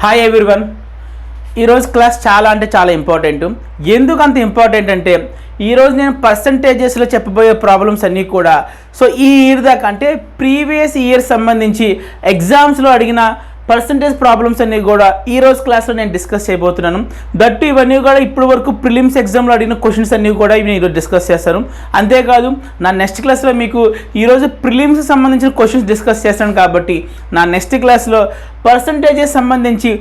Hi everyone. ఈరోజు class చాలా అంటే చాలా ఇంపార్టెంట్. ఎందుకు అంత ఇంపార్టెంట్ అంటే ఈరోజు నేను పర్సంటేజెస్లో చెప్పబోయే ప్రాబ్లమ్స్ అన్నీ కూడా ఈ ఇయర్ దాకా అంటే ప్రీవియస్ ఇయర్ సంబంధించి ఎగ్జామ్స్లో అడిగిన పర్సంటేజ్ ప్రాబ్లమ్స్ అన్నీ కూడా ఈరోజు క్లాస్లో నేను డిస్కస్ చేయబోతున్నాను. దట్టు ఇవన్నీ కూడా ఇప్పటి వరకు ప్రిలిమ్స్ ఎగ్జామ్లో అడిగిన క్వశ్చన్స్ అన్నీ కూడా ఇవి ఈరోజు డిస్కస్ చేస్తాను. అంతేకాదు నా నెక్స్ట్ క్లాస్లో మీకు ఈరోజు ప్రిలిమ్స్కి సంబంధించిన క్వశ్చన్స్ డిస్కస్ చేస్తాను కాబట్టి నా నెక్స్ట్ క్లాస్లో పర్సంటేజెస్ సంబంధించి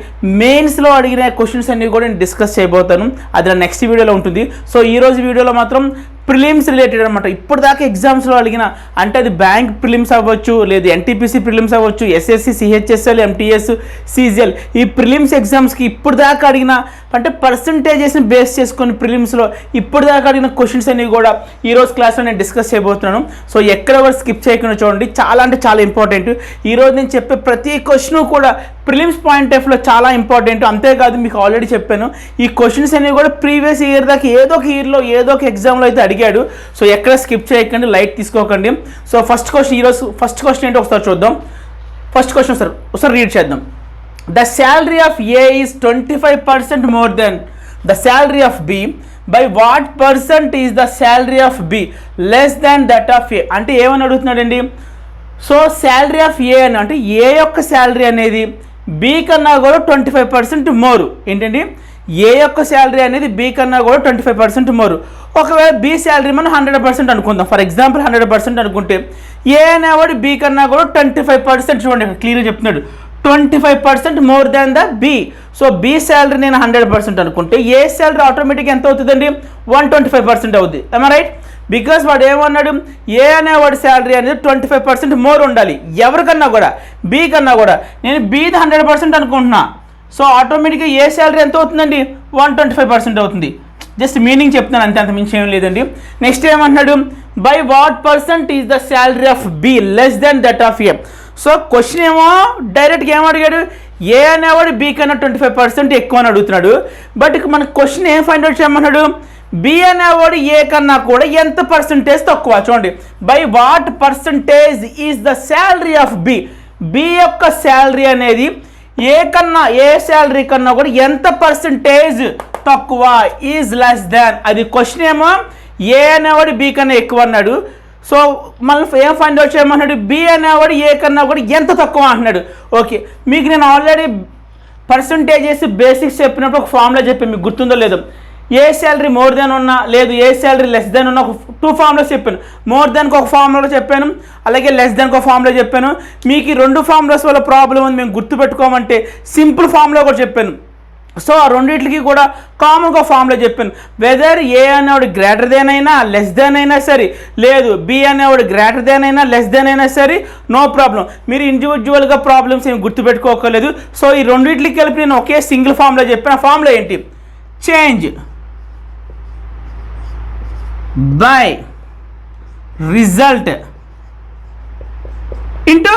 మెయిన్స్లో అడిగిన క్వశ్చన్స్ అన్నీ కూడా నేను డిస్కస్ చేయబోతాను. అది నా నెక్స్ట్ వీడియోలో ఉంటుంది. ఈరోజు వీడియోలో మాత్రం ప్రిలిమ్స్ రిలేటెడ్ అనమాట. ఇప్పుడు దాకా ఎగ్జామ్స్లో అడిగిన అంటే అది బ్యాంక్ ప్రిలిమ్స్ అవ్వచ్చు, లేదు ఎన్టీపీసీ ప్రిలిమ్స్ అవ్వచ్చు, ఎస్ఎస్సి, సిహెచ్ఎస్ఎల్, ఎంటీఎస్, సిజిఎల్, ఈ ప్రిలిమ్స్ ఎగ్జామ్స్కి ఇప్పుడు దాకా అడిగిన అంటే పర్సంటేజెస్ని బేస్ చేసుకొని ప్రిలిమ్స్లో ఇప్పుడు దాకా అడిగిన క్వశ్చన్స్ అన్ని కూడా ఈరోజు క్లాస్లో నేను డిస్కస్ చేయబోతున్నాను. ఎక్కడ కూడా స్కిప్ చేయకుండా చూడండి, చాలా అంటే చాలా ఇంపార్టెంట్. ఈరోజు నేను చెప్పే ప్రతి క్వశ్చన్ కూడా ప్రిలిమ్స్ పాయింట్ ఆఫ్ వ్యూలో చాలా ఇంపార్టెంట్. అంతేకాదు మీకు ఆల్రెడీ చెప్పాను, ఈ క్వశ్చన్స్ అనేవి కూడా ప్రీవియస్ ఇయర్ దాకా ఏదో ఒక ఇయర్లో ఏదో ఒక ఎగ్జామ్లో అయితే అడిగాడు. ఎక్కడ స్కిప్ చేయకండి, లైట్ తీసుకోకండి. ఫస్ట్ క్వశ్చన్ ఈరోజు ఫస్ట్ క్వశ్చన్ ఏంటో ఒకసారి చూద్దాం. ఫస్ట్ క్వశ్చన్ ఒకసారి రీడ్ చేద్దాం. The salary of A is 25% more than the salary of B. By what percent is the salary of B less than that of A? అంటే ఏమని అడుగుతున్నాడండి? Salary of ఏ అని అంటే ఏ యొక్క శాలరీ అనేది బి కన్నా కూడా 25% మోరు. ఏంటండి? ఏ యొక్క శాలరీ అనేది బి కన్నా కూడా 25% మోరు. ఒకవేళ బి శాలరీ మనం 100% అనుకుందాం. ఫర్ ఎగ్జాంపుల్ 100% అనుకుంటే ఏ అనేవాడు బి కన్నా కూడా 25%, చూడండి క్లియర్గా చెప్తున్నాడు, 25% more than the B. B salary నేను 100% అనుకుంటే ఏ శాలరీ ఆటోమేటిక్గా ఎంత అవుతుందండి? 125% అవుతుంది. ఏమా రైట్? బికాస్ వాడు ఏమన్నాడు, ఏ అనేవాడి శాలరీ అనేది 25% మోర్ ఉండాలి ఎవరికన్నా కూడా, బి కన్నా కూడా. నేను బిది 100% అనుకుంటున్నా, ఆటోమేటిక్గా ఏ శాలరీ ఎంత అవుతుందండి? 125% అవుతుంది. జస్ట్ మీనింగ్ చెప్తున్నాను అంతే, అంత మించి ఏం లేదండి. నెక్స్ట్ ఏమన్నాడు, by what percent is the salary of be less than that of A. Question ఏమో డైరెక్ట్గా ఏం అడిగాడు, ఏ అనేవాడు బి కన్నా 25% ఎక్కువ అని అడుగుతున్నాడు. బట్ మన క్వశ్చన్ ఏం ఫైండ్ అవుట్ చేయమన్నాడు, బి అనేవాడు ఏ కన్నా కూడా ఎంత పర్సంటేజ్ తక్కువ. చూడండి, by what percentage is the salary of B. B యొక్క శాలరీ అనేది ఏ శాలరీ కన్నా కూడా ఎంత పర్సంటేజ్ తక్కువ, ఈజ్ లెస్ దాన్. అది క్వశ్చన్ ఏమో ఏ అనేవాడు బి కన్నా ఎక్కువ అన్నాడు. మళ్ళీ ఏం ఫైండ్ అవుట్ చేయమన్నాడు, బి అనేవాడు ఏ కన్నా కూడా ఎంత తక్కువ అంటున్నాడు. ఓకే, మీకు నేను ఆల్రెడీ పర్సంటేజెస్ బేసిక్స్ చెప్పినప్పుడు ఒక ఫార్ములా చెప్పాను, మీకు గుర్తుందో లేదో. ఏ శాలరీ మోర్ దెన్ ఉన్నా, లేదు ఏ శాలరీ లెస్ దెన్ ఉన్నా, ఒక 2 ఫార్ములాస్ చెప్పాను. మోర్ దెన్కి ఒక ఫార్ములా చెప్పాను, అలాగే లెస్ దెన్కి ఒక ఫార్ములా చెప్పాను. మీకు ఈ 2 ఫార్ములాస్ వల్ల ప్రాబ్లం ఉంది మేము గుర్తుపెట్టుకోమంటే సింపుల్ ఫార్ములా కూడా చెప్పాను. ఆ రెండింటికి కూడా కామన్గా ఫార్ములా చెప్పాను. వెదర్ ఏ అనేవాడు గ్రేటర్ దెన్ అయినా లెస్ దెన్ అయినా సరే, లేదు బి అనేవాడు గ్రేటర్ దెన్ అయినా లెస్ దెన్ అయినా సరే, నో ప్రాబ్లం. మీరు ఇండివిజువల్గా ప్రాబ్లమ్స్ ఏమి గుర్తుపెట్టుకోకలేదు. ఈ రెండింటికి కలిపి నేను ఒకే సింగిల్ ఫార్ములా చెప్పాను. ఆ ఫార్ములా ఏంటి? Change by result into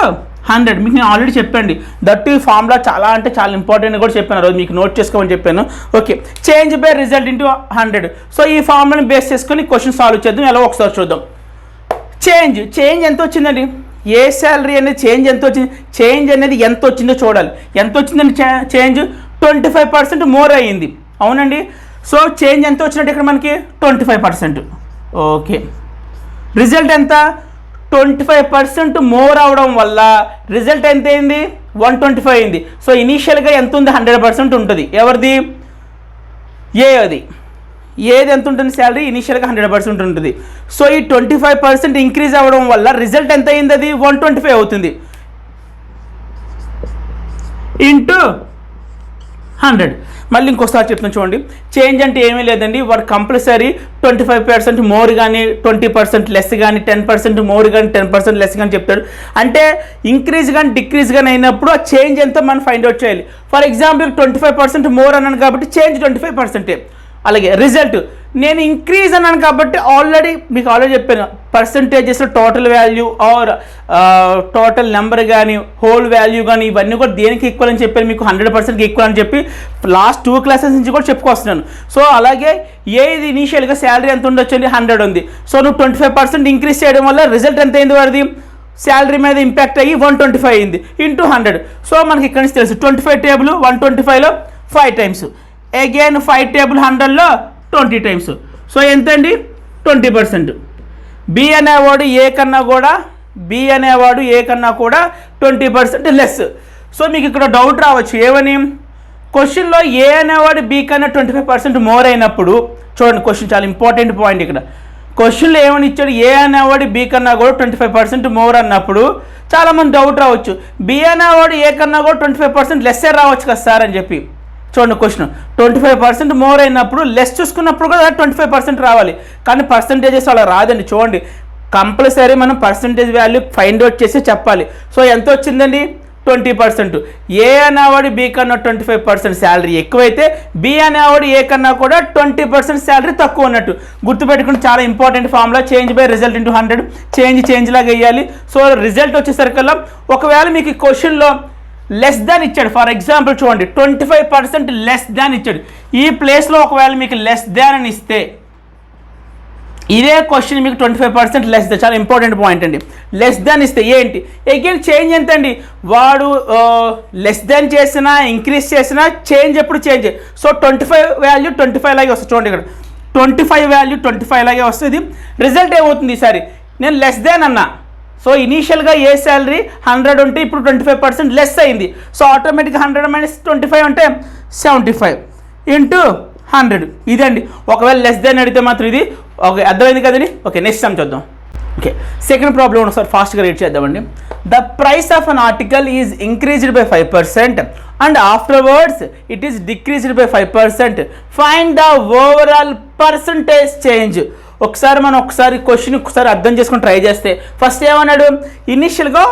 100. మీకు నేను ఆల్రెడీ చెప్పండి, దట్ ఈ ఫార్ములా చాలా అంటే చాలా ఇంపార్టెంట్ కూడా చెప్పాను. రోజు మీకు నోట్ చేసుకోమని చెప్పాను. Okay, change by result into 100. ఈ ఫార్ములాని బేస్ చేసుకొని క్వశ్చన్ సాల్వ్ చేద్దాం. ఎలా ఒకసారి చూద్దాం. చేంజ్ ఎంత వచ్చిందండి? ఏ శాలరీ అనేది చేంజ్ ఎంత వచ్చింది? చేంజ్ అనేది ఎంత వచ్చిందో చూడాలి. ఎంత వచ్చిందండి చేంజ్? 25% మోర్ అయ్యింది. అవునండి. చేంజ్ ఎంత వచ్చినట్టు ఇక్కడ మనకి 25%. ఓకే, రిజల్ట్ ఎంత? 25% మోర్ అవడం వల్ల రిజల్ట్ ఎంత అయింది? 125 అయింది. ఇనీషియల్గా ఎంత ఉంది? 100% ఉంటుంది. ఎవరిది? ఏది ఎంత ఉంటుంది శాలరీ? ఇనీషియల్గా 100% ఉంటుంది. ఈ 25% ఇంక్రీజ్ అవ్వడం వల్ల రిజల్ట్ ఎంత అయింది? అది 125 అవుతుంది ఇంటూ 100. మళ్ళీ ఇంకోసారి చెప్తాను చూడండి. చేంజ్ అంటే ఏమీ లేదండి, వాడు కంపల్సరీ 25% మోర్ కానీ 20% లెస్ కానీ 10% మోర్ కానీ 10% లెస్ కానీ చెప్తాడు. అంటే ఇంక్రీజ్ కానీ డిక్రీజ్ కానీ అయినప్పుడు ఆ చేంజ్ ఎంతో మనం ఫైండ్ అవుట్ చేయాలి. ఫర్ ఎగ్జాంపుల్ 25% మోర్ అన్నాను కాబట్టి చేంజ్ 25%. అలాగే రిజల్ట్ నేను ఇంక్రీజ్ అన్నాను కాబట్టి మీకు ఆల్రెడీ చెప్పాను, పర్సంటేజెస్లో total value or total number కానీ హోల్ వాల్యూ కానీ ఇవన్నీ కూడా దేనికి ఈక్వల్ అని చెప్పాను, మీకు 100%కి ఈక్వల్ అని చెప్పి లాస్ట్ 2 క్లాసెస్ నుంచి కూడా చెప్పుకొస్తున్నాను. అలాగే ఏది ఇనీషియల్గా శాలరీ ఎంత ఉండొచ్చండి? 100 ఉంది. నువ్వు 25% ఇంక్రీజ్ చేయడం వల్ల రిజల్ట్ ఎంత అయింది? వాడిది శాలరీ మీద ఇంపాక్ట్ అయ్యి 125 అయింది ఇంటూ 100. సో మనకి ఇక్కడ నుంచి తెలుసు 25 టేబుల్ 125లో 5 టైమ్స్, అగైన్ 5 టేబుల్ 100లో 20 టైమ్స్. సో ఎంతండి 20%. బి అనేవాడు ఏ కన్నా కూడా 20% లెస్. సో మీకు ఇక్కడ డౌట్ రావచ్చు ఏమని, క్వశ్చన్లో ఏ అనేవాడు బి కన్నా 25% మోర్ అయినప్పుడు, చూడండి క్వశ్చన్ చాలా ఇంపార్టెంట్ పాయింట్. ఇక్కడ క్వశ్చన్లో ఏమని ఇచ్చాడు, ఏ అనేవాడు బి కన్నా కూడా 25% మోర్ అన్నప్పుడు చాలామంది డౌట్ రావచ్చు, బి అనేవాడు ఏ కన్నా కూడా 25% లెస్సే రావచ్చు కదా సార్ అని చెప్పి. చూడండి క్వశ్చన్ 25% మోర్ అయినప్పుడు లెస్ చూసుకున్నప్పుడు కూడా 25% రావాలి, కానీ పర్సంటేజెస్ అలా రాదండి. చూడండి కంపల్సరీ మనం పర్సంటేజ్ వాల్యూ ఫైండ్ అవుట్ చేసి చెప్పాలి. సో ఎంత వచ్చిందండి 20%. ఏ అనేవాడు బి కన్నా 25% శాలరీ ఎక్కువైతే బి అనేవాడు ఏ కన్నా కూడా 20% శాలరీ తక్కువ ఉన్నట్టు గుర్తుపెట్టుకుని చాలా important formula. Change by result into 100, change లాగా వేయాలి. సో రిజల్ట్ వచ్చేసరికల్లా ఒకవేళ మీకు క్వశ్చన్లో లెస్ దాన్ ఇచ్చాడు, ఫర్ ఎగ్జాంపుల్ చూడండి 25% లెస్ దాన్ ఇచ్చాడు, ఈ ప్లేస్లో ఒకవేళ మీకు లెస్ దాన్ అని ఇస్తే ఇదే క్వశ్చన్ మీకు 25% లెస్ దాన్, చాలా ఇంపార్టెంట్ పాయింట్ అండి. లెస్ దాన్ ఇస్తే ఏంటి, అగైన్ చేంజ్ ఎంత అండి, వాడు లెస్ దాన్ చేసినా ఇంక్రీజ్ చేసినా చేంజ్ ఎప్పుడు చేంజ్. సో 25 వాల్యూ 25 లాగే వస్తుంది. చూడండి ఇక్కడ 25 వాల్యూ 25 లాగే వస్తుంది. రిజల్ట్ ఏమవుతుంది ఈసారి, నేను లెస్ దాన్ అన్నా, సో ఇనీషియల్గా ఏ శాలరీ 100 ఉంటే ఇప్పుడు 25% లెస్ అయింది. సో ఆటోమేటిక్గా 100 మైనస్ 25 అంటే 75 ఇంటూ 100 ఇదండి. ఒకవేళ లెస్ దాన్ అడిగితే మాత్రం ఇది. ఓకే అర్థమైంది కదండి. ఓకే నెక్స్ట్ సమ్ చూద్దాం. ఓకే సెకండ్ ప్రాబ్లం ఒకసారి ఫాస్ట్గా రీడ్ చేద్దామండి. The price of an article is increased by 5% and afterwards it is decreased by 5%. Find the overall percentage change. ఒకసారి క్వశ్చన్ ఒకసారి అర్థం చేసుకొని ట్రై చేస్తే ఫస్ట్ ఏమన్నాడు, ఇనీషియల్గా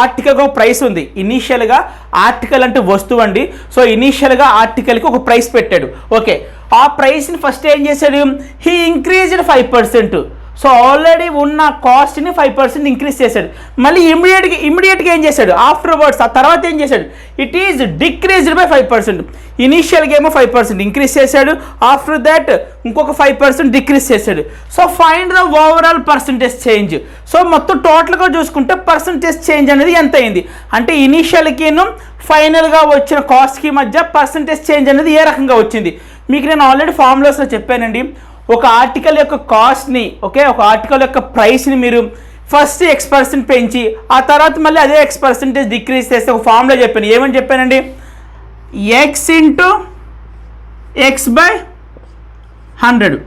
ఆర్టికల్గా ఒక ప్రైస్ ఉంది. ఇనీషియల్గా ఆర్టికల్ అంటే వస్తువు అండి. సో ఇనీషియల్గా ఆర్టికల్కి ఒక ప్రైస్ పెట్టాడు. ఓకే ఆ ప్రైస్ని ఫస్ట్ ఏం చేశాడు, హీ ఇంక్రీజ్డ్ 5%. సో ఆల్రెడీ ఉన్న కాస్ట్ని 5% ఇంక్రీజ్ చేశాడు. మళ్ళీ ఇమీడియట్గా ఏం చేశాడు, ఆఫ్టర్వర్డ్స్ ఆ తర్వాత ఏం చేశాడు, ఇట్ ఈజ్ డిక్రీజ్డ్ బై 5%. ఇనీషియల్గా ఏమో 5% ఇంక్రీజ్ చేశాడు, ఆఫ్టర్ దాట్ ఇంకొక 5% డిక్రీజ్ చేశాడు. So find the overall percentage change. So మొత్తం టోటల్గా చూసుకుంటే పర్సంటేజ్ చేంజ్ అనేది ఎంత అయింది అంటే ఇనీషియల్కిను ఫైనల్గా వచ్చిన కాస్ట్కి మధ్య పర్సంటేజ్ చేంజ్ అనేది ఏ రకంగా వచ్చింది. మీకు నేను ఆల్రెడీ ఫార్ములాస్లో చెప్పానండి. ఒక ఆర్టికల్ యొక్క కాస్ట్ని ఒక ఆర్టికల్ యొక్క ప్రైస్ని మీరు ఫస్ట్ X% పెంచి ఆ తర్వాత మళ్ళీ అదే X% డిక్రీజ్ చేస్తే ఒక ఫార్ములా చెప్పాను. ఏమని చెప్పానండి, X ఇంటూ X బై 100.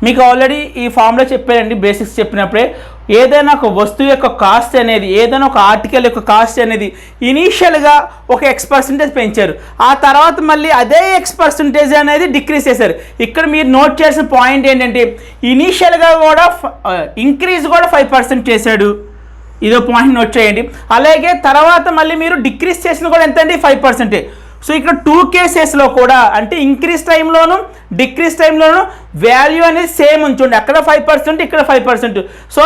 మీకు ఆల్రెడీ ఈ ఫార్ములా చెప్పానండి బేసిక్స్ చెప్పినప్పుడే. ఏదైనా ఒక వస్తువు యొక్క కాస్ట్ అనేది, ఏదైనా ఒక ఆర్టికల్ యొక్క కాస్ట్ అనేది ఇనీషియల్గా ఒక X% పెంచారు, ఆ తర్వాత మళ్ళీ అదే X% అనేది డిక్రీజ్ చేశారు. ఇక్కడ మీరు నోట్ చేసిన పాయింట్ ఏంటంటే ఇనీషియల్గా కూడా ఇంక్రీజ్ కూడా 5% చేశాడు, ఇదో పాయింట్ నోట్ చేయండి. అలాగే తర్వాత మళ్ళీ మీరు డిక్రీజ్ చేసిన కూడా ఎంత అండి 5%. సో ఇక్కడ 2 కేసెస్లో కూడా అంటే ఇంక్రీజ్ టైంలోను డిక్రీజ్ టైంలోను వాల్యూ అనేది సేమ్ ఉంచండి. అక్కడ 5% ఇక్కడ 5%. సో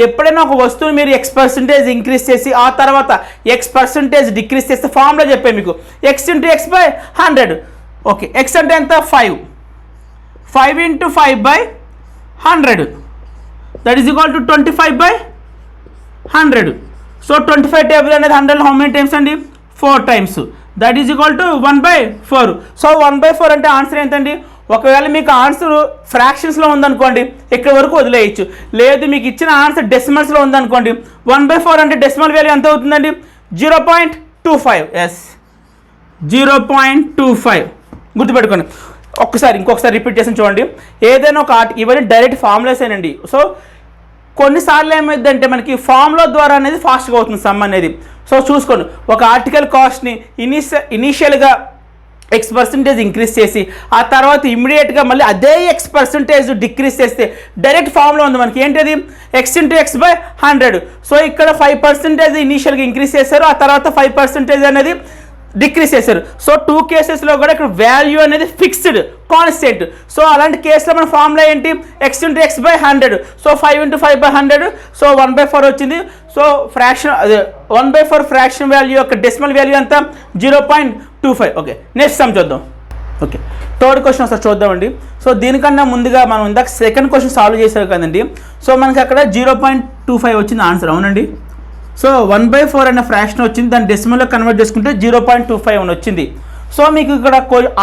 ఎప్పుడైనా ఒక వస్తువుని మీరు X% ఇంక్రీజ్ చేసి ఆ తర్వాత X% డిక్రీజ్ చేస్తే ఫార్ములా చెప్పాను మీకు, X into X by 100. Okay X అంటే ఎంత 5 into 5 by 100 that is equal to 25 by 100. So 25 table అనేది 100 హౌ మెనీ టైమ్స్ అండి 4 times. That is equal to 1/4. So 1/4 అంటే ఆన్సర్ ఏంటండి, ఒకవేళ మీకు ఆన్సర్ ఫ్రాక్షన్స్లో ఉందనుకోండి ఇక్కడ వరకు వదిలేయచ్చు, లేదు మీకు ఇచ్చిన ఆన్సర్ డెసిమల్స్లో ఉందనుకోండి 1/4 అంటే డెసిమల్ వాల్యూ ఎంత అవుతుందండి 0.25. ఎస్ 0.25 గుర్తుపెట్టుకోండి. ఇంకొకసారి రిపీట్ చేసి చూడండి. ఏదైనా ఒక ఇవన్నీ డైరెక్ట్ ఫార్ములాస్ ఏనండి. సో కొన్నిసార్లు ఏమైందంటే మనకి ఫార్ములా ద్వారా అనేది ఫాస్ట్గా అవుతుంది సమ్ అనేది. సో చూసుకోండి, ఒక ఆర్టికల్ కాస్ట్ని ఇనీషియల్గా X% ఇంక్రీజ్ చేసి ఆ తర్వాత ఇమ్మీడియట్గా మళ్ళీ అదే X% డిక్రీజ్ చేస్తే డైరెక్ట్ ఫార్ములా ఉంది మనకి, ఏంటది X into X by 100. So ఇక్కడ 5% ఇనీషియల్గా ఇంక్రీజ్ చేశారు, ఆ తర్వాత 5% అనేది డిక్రీజ్ చేశారు. సో 2 కేసెస్లో కూడా ఇక్కడ వాల్యూ అనేది ఫిక్స్డ్ కాన్స్టెంట్. సో అలాంటి కేసులో మన ఫార్ములా ఏంటి, X into X by 100. So 5 into 5 by 100. So 1/4 వచ్చింది. సో ఫ్రాక్షన్ అదే 1/4 ఫ్రాక్షన్ వాల్యూ యొక్క డెసిమల్ వాల్యూ ఎంత 0.25. ఓకే నెక్స్ట్ సమ్ చూద్దాం. ఓకే థర్డ్ క్వశ్చన్ ఒకసారి చూద్దామండి. సో దీనికన్నా ముందుగా మనం ఇందాక సెకండ్ క్వశ్చన్ సాల్వ్ చేసారు కదండి. సో మనకి అక్కడ 0.25 వచ్చింది ఆన్సర్, అవునండి. సో 1/4 అనే ఫ్రాక్షన్ వచ్చింది, దాన్ని డెసిమల్లో కన్వర్ట్ చేసుకుంటే 0.25 అని వచ్చింది. సో మీకు ఇక్కడ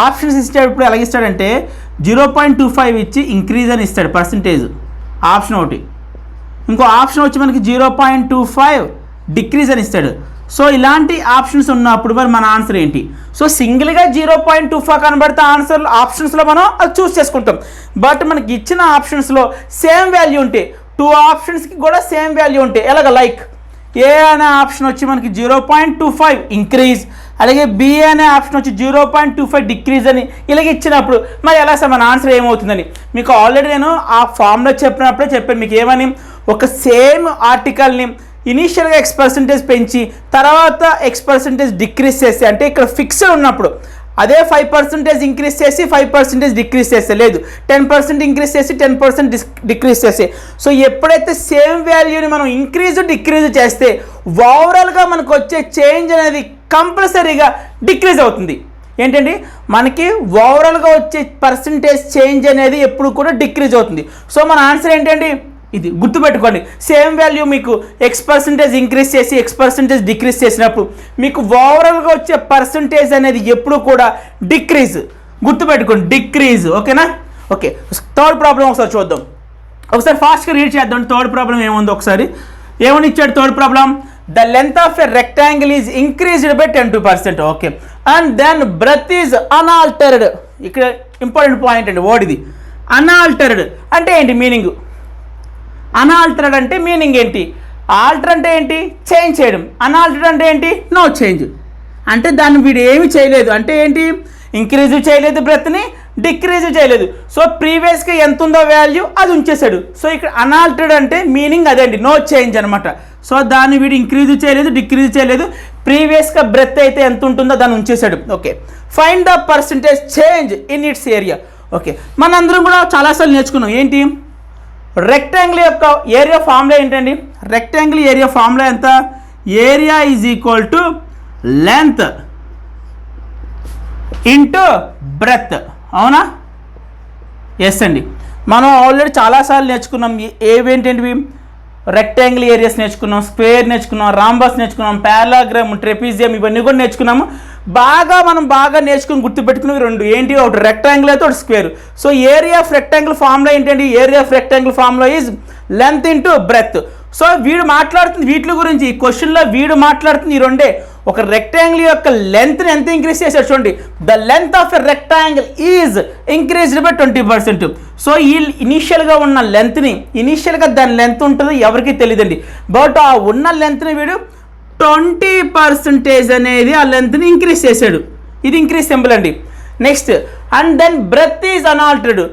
ఆప్షన్స్ ఇచ్చేటప్పుడు ఎలాగ ఇస్తాడంటే 0.25 ఇచ్చి ఇంక్రీజ్ అని ఇస్తాడు పర్సంటేజ్ ఆప్షన్ ఒకటి, ఇంకో ఆప్షన్ వచ్చి మనకి 0.25 డిక్రీజ్ అని ఇస్తాడు. సో ఇలాంటి ఆప్షన్స్ ఉన్నప్పుడు మరి మన ఆన్సర్ ఏంటి? సో సింగిల్గా 0.25 కనబడితే ఆన్సర్ ఆప్షన్స్లో మనం అది చూస్ చేసుకుంటాం. బట్ మనకి ఇచ్చిన ఆప్షన్స్లో సేమ్ వాల్యూ ఉంటే, 2 ఆప్షన్స్కి కూడా సేమ్ వాల్యూ ఉంటాయి. ఎలాగ లైక్ ఏ అనే ఆప్షన్ వచ్చి మనకి 0.25 ఇంక్రీజ్, అలాగే బి అనే ఆప్షన్ వచ్చి 0.25 డిక్రీజ్ అని ఇలాగ ఇచ్చినప్పుడు మరి ఎలా సార్ మన ఆన్సర్ ఏమవుతుందని మీకు ఆల్రెడీ నేను ఆ ఫామ్లో చెప్పినప్పుడే చెప్పాను. మీకు ఏమని, ఒక సేమ్ ఆర్టికల్ని ఇనీషియల్గా X% పెంచి తర్వాత X% డిక్రీజ్ చేస్తే, అంటే ఇక్కడ ఫిక్స్డ్ ఉన్నప్పుడు అదే 5% ఇంక్రీజ్ చేసి 5% డిక్రీజ్ చేస్తే, లేదు 10% ఇంక్రీజ్ చేసి 10% డిక్రీజ్ చేస్తే. సో ఎప్పుడైతే సేమ్ వాల్యూని మనం ఇంక్రీజ్ డిక్రీజ్ చేస్తే ఓవరాల్గా మనకు వచ్చే చేంజ్ అనేది కంపల్సరీగా డిక్రీజ్ అవుతుంది. ఏంటండి, మనకి ఓవరాల్గా వచ్చే పర్సంటేజ్ చేంజ్ అనేది ఎప్పుడు కూడా డిక్రీజ్ అవుతుంది. సో మన ఆన్సర్ ఏంటండి, ఇది గుర్తుపెట్టుకోండి. సేమ్ వాల్యూ మీకు X% ఇంక్రీజ్ చేసి X% డిక్రీజ్ చేసినప్పుడు మీకు ఓవరాల్గా వచ్చే పర్సంటేజ్ అనేది ఎప్పుడు కూడా డిక్రీజ్, గుర్తుపెట్టుకోండి, డిక్రీజ్. ఓకేనా? ఓకే, థర్డ్ ప్రాబ్లం ఒకసారి చూద్దాం. ఒకసారి ఫాస్ట్గా రీడ్ చేద్దాం. థర్డ్ ప్రాబ్లం ఏముందో ఒకసారి. ఏమని ఇచ్చాడు third problem? The length of a rectangle is increased by 10%. Okay, and then breadth is unaltered. ఇక్కడ ఇంపార్టెంట్ పాయింట్ అండి వర్డ్ ఇది. అన్ఆల్టర్డ్ అంటే ఏంటి మీనింగ్? అన్ఆల్టర్డ్ అంటే మీనింగ్ ఏంటి? ఆల్టర్ అంటే ఏంటి? చేంజ్ చేయడం. అన్ఆల్టర్డ్ అంటే ఏంటి? No change. అంటే దాన్ని వీడు ఏమి చేయలేదు అంటే ఏంటి? ఇంక్రీజ్ చేయలేదు, బ్రెత్ని డిక్రీజ్ చేయలేదు. సో ప్రీవియస్గా ఎంత ఉందో వాల్యూ అది ఉంచేశాడు. సో ఇక్కడ అన్ఆల్టర్డ్ అంటే మీనింగ్ అదే అండి, నో చేంజ్ అనమాట. సో దాన్ని వీడు ఇంక్రీజ్ చేయలేదు, డిక్రీజ్ చేయలేదు, ప్రీవియస్గా బ్రెత్ అయితే ఎంత ఉంటుందో దాన్ని ఉంచేశాడు. Okay, find the percentage change in its area. Okay, మనందరం కూడా చాలాసార్లు నేర్చుకున్నాం. ఏంటి? రెక్టాంగిల్ యొక్క ఏరియా ఫార్ములా ఏంటండి? రెక్టాంగిల్ ఏరియా ఫార్ములా ఎంత? Area is equal to length into breadth. అవునా? ఎస్ అండి, మనం ఆల్రెడీ చాలాసార్లు నేర్చుకున్నాం. ఏవేంటంటివి? రెక్టాంగిల్ ఏరియాస్ నేర్చుకున్నాం, స్క్వేర్ నేర్చుకున్నాం, రాంబస్ నేర్చుకున్నాం, పారాగ్రామ్, ట్రెపిజియం, ఇవన్నీ కూడా నేర్చుకున్నాము. మనం బాగా నేర్చుకుని గుర్తుపెట్టుకున్నవి రెండు. ఏంటి? ఒకటి రెక్టాంగిల్ అయితే ఒకటి square. So area of rectangle formula ఏంటండి? Area of rectangle formula is length into breadth. So వీడు మాట్లాడుతుంది వీటి గురించి. ఈ క్వశ్చన్లో వీడు మాట్లాడుతుంది ఈ రెండే. ఒక రెక్టాంగిల్ యొక్క లెంత్ని ఎంత ఇంక్రీజ్ చేశారు చూడండి. The length of a rectangle is increased by 20%. So ఈ ఇనీషియల్గా ఉన్న లెంత్ని, ఇనీషియల్గా దాని లెంత్ ఉంటుందో ఎవరికి తెలియదండి, బట్ ఆ ఉన్న లెంత్ని వీడు 20% అనేది ఆ లెంత్ని ఇంక్రీజ్ చేశాడు. ఇది ఇంక్రీజ్ సింబల్ అండి. Next, and then breadth is unaltered.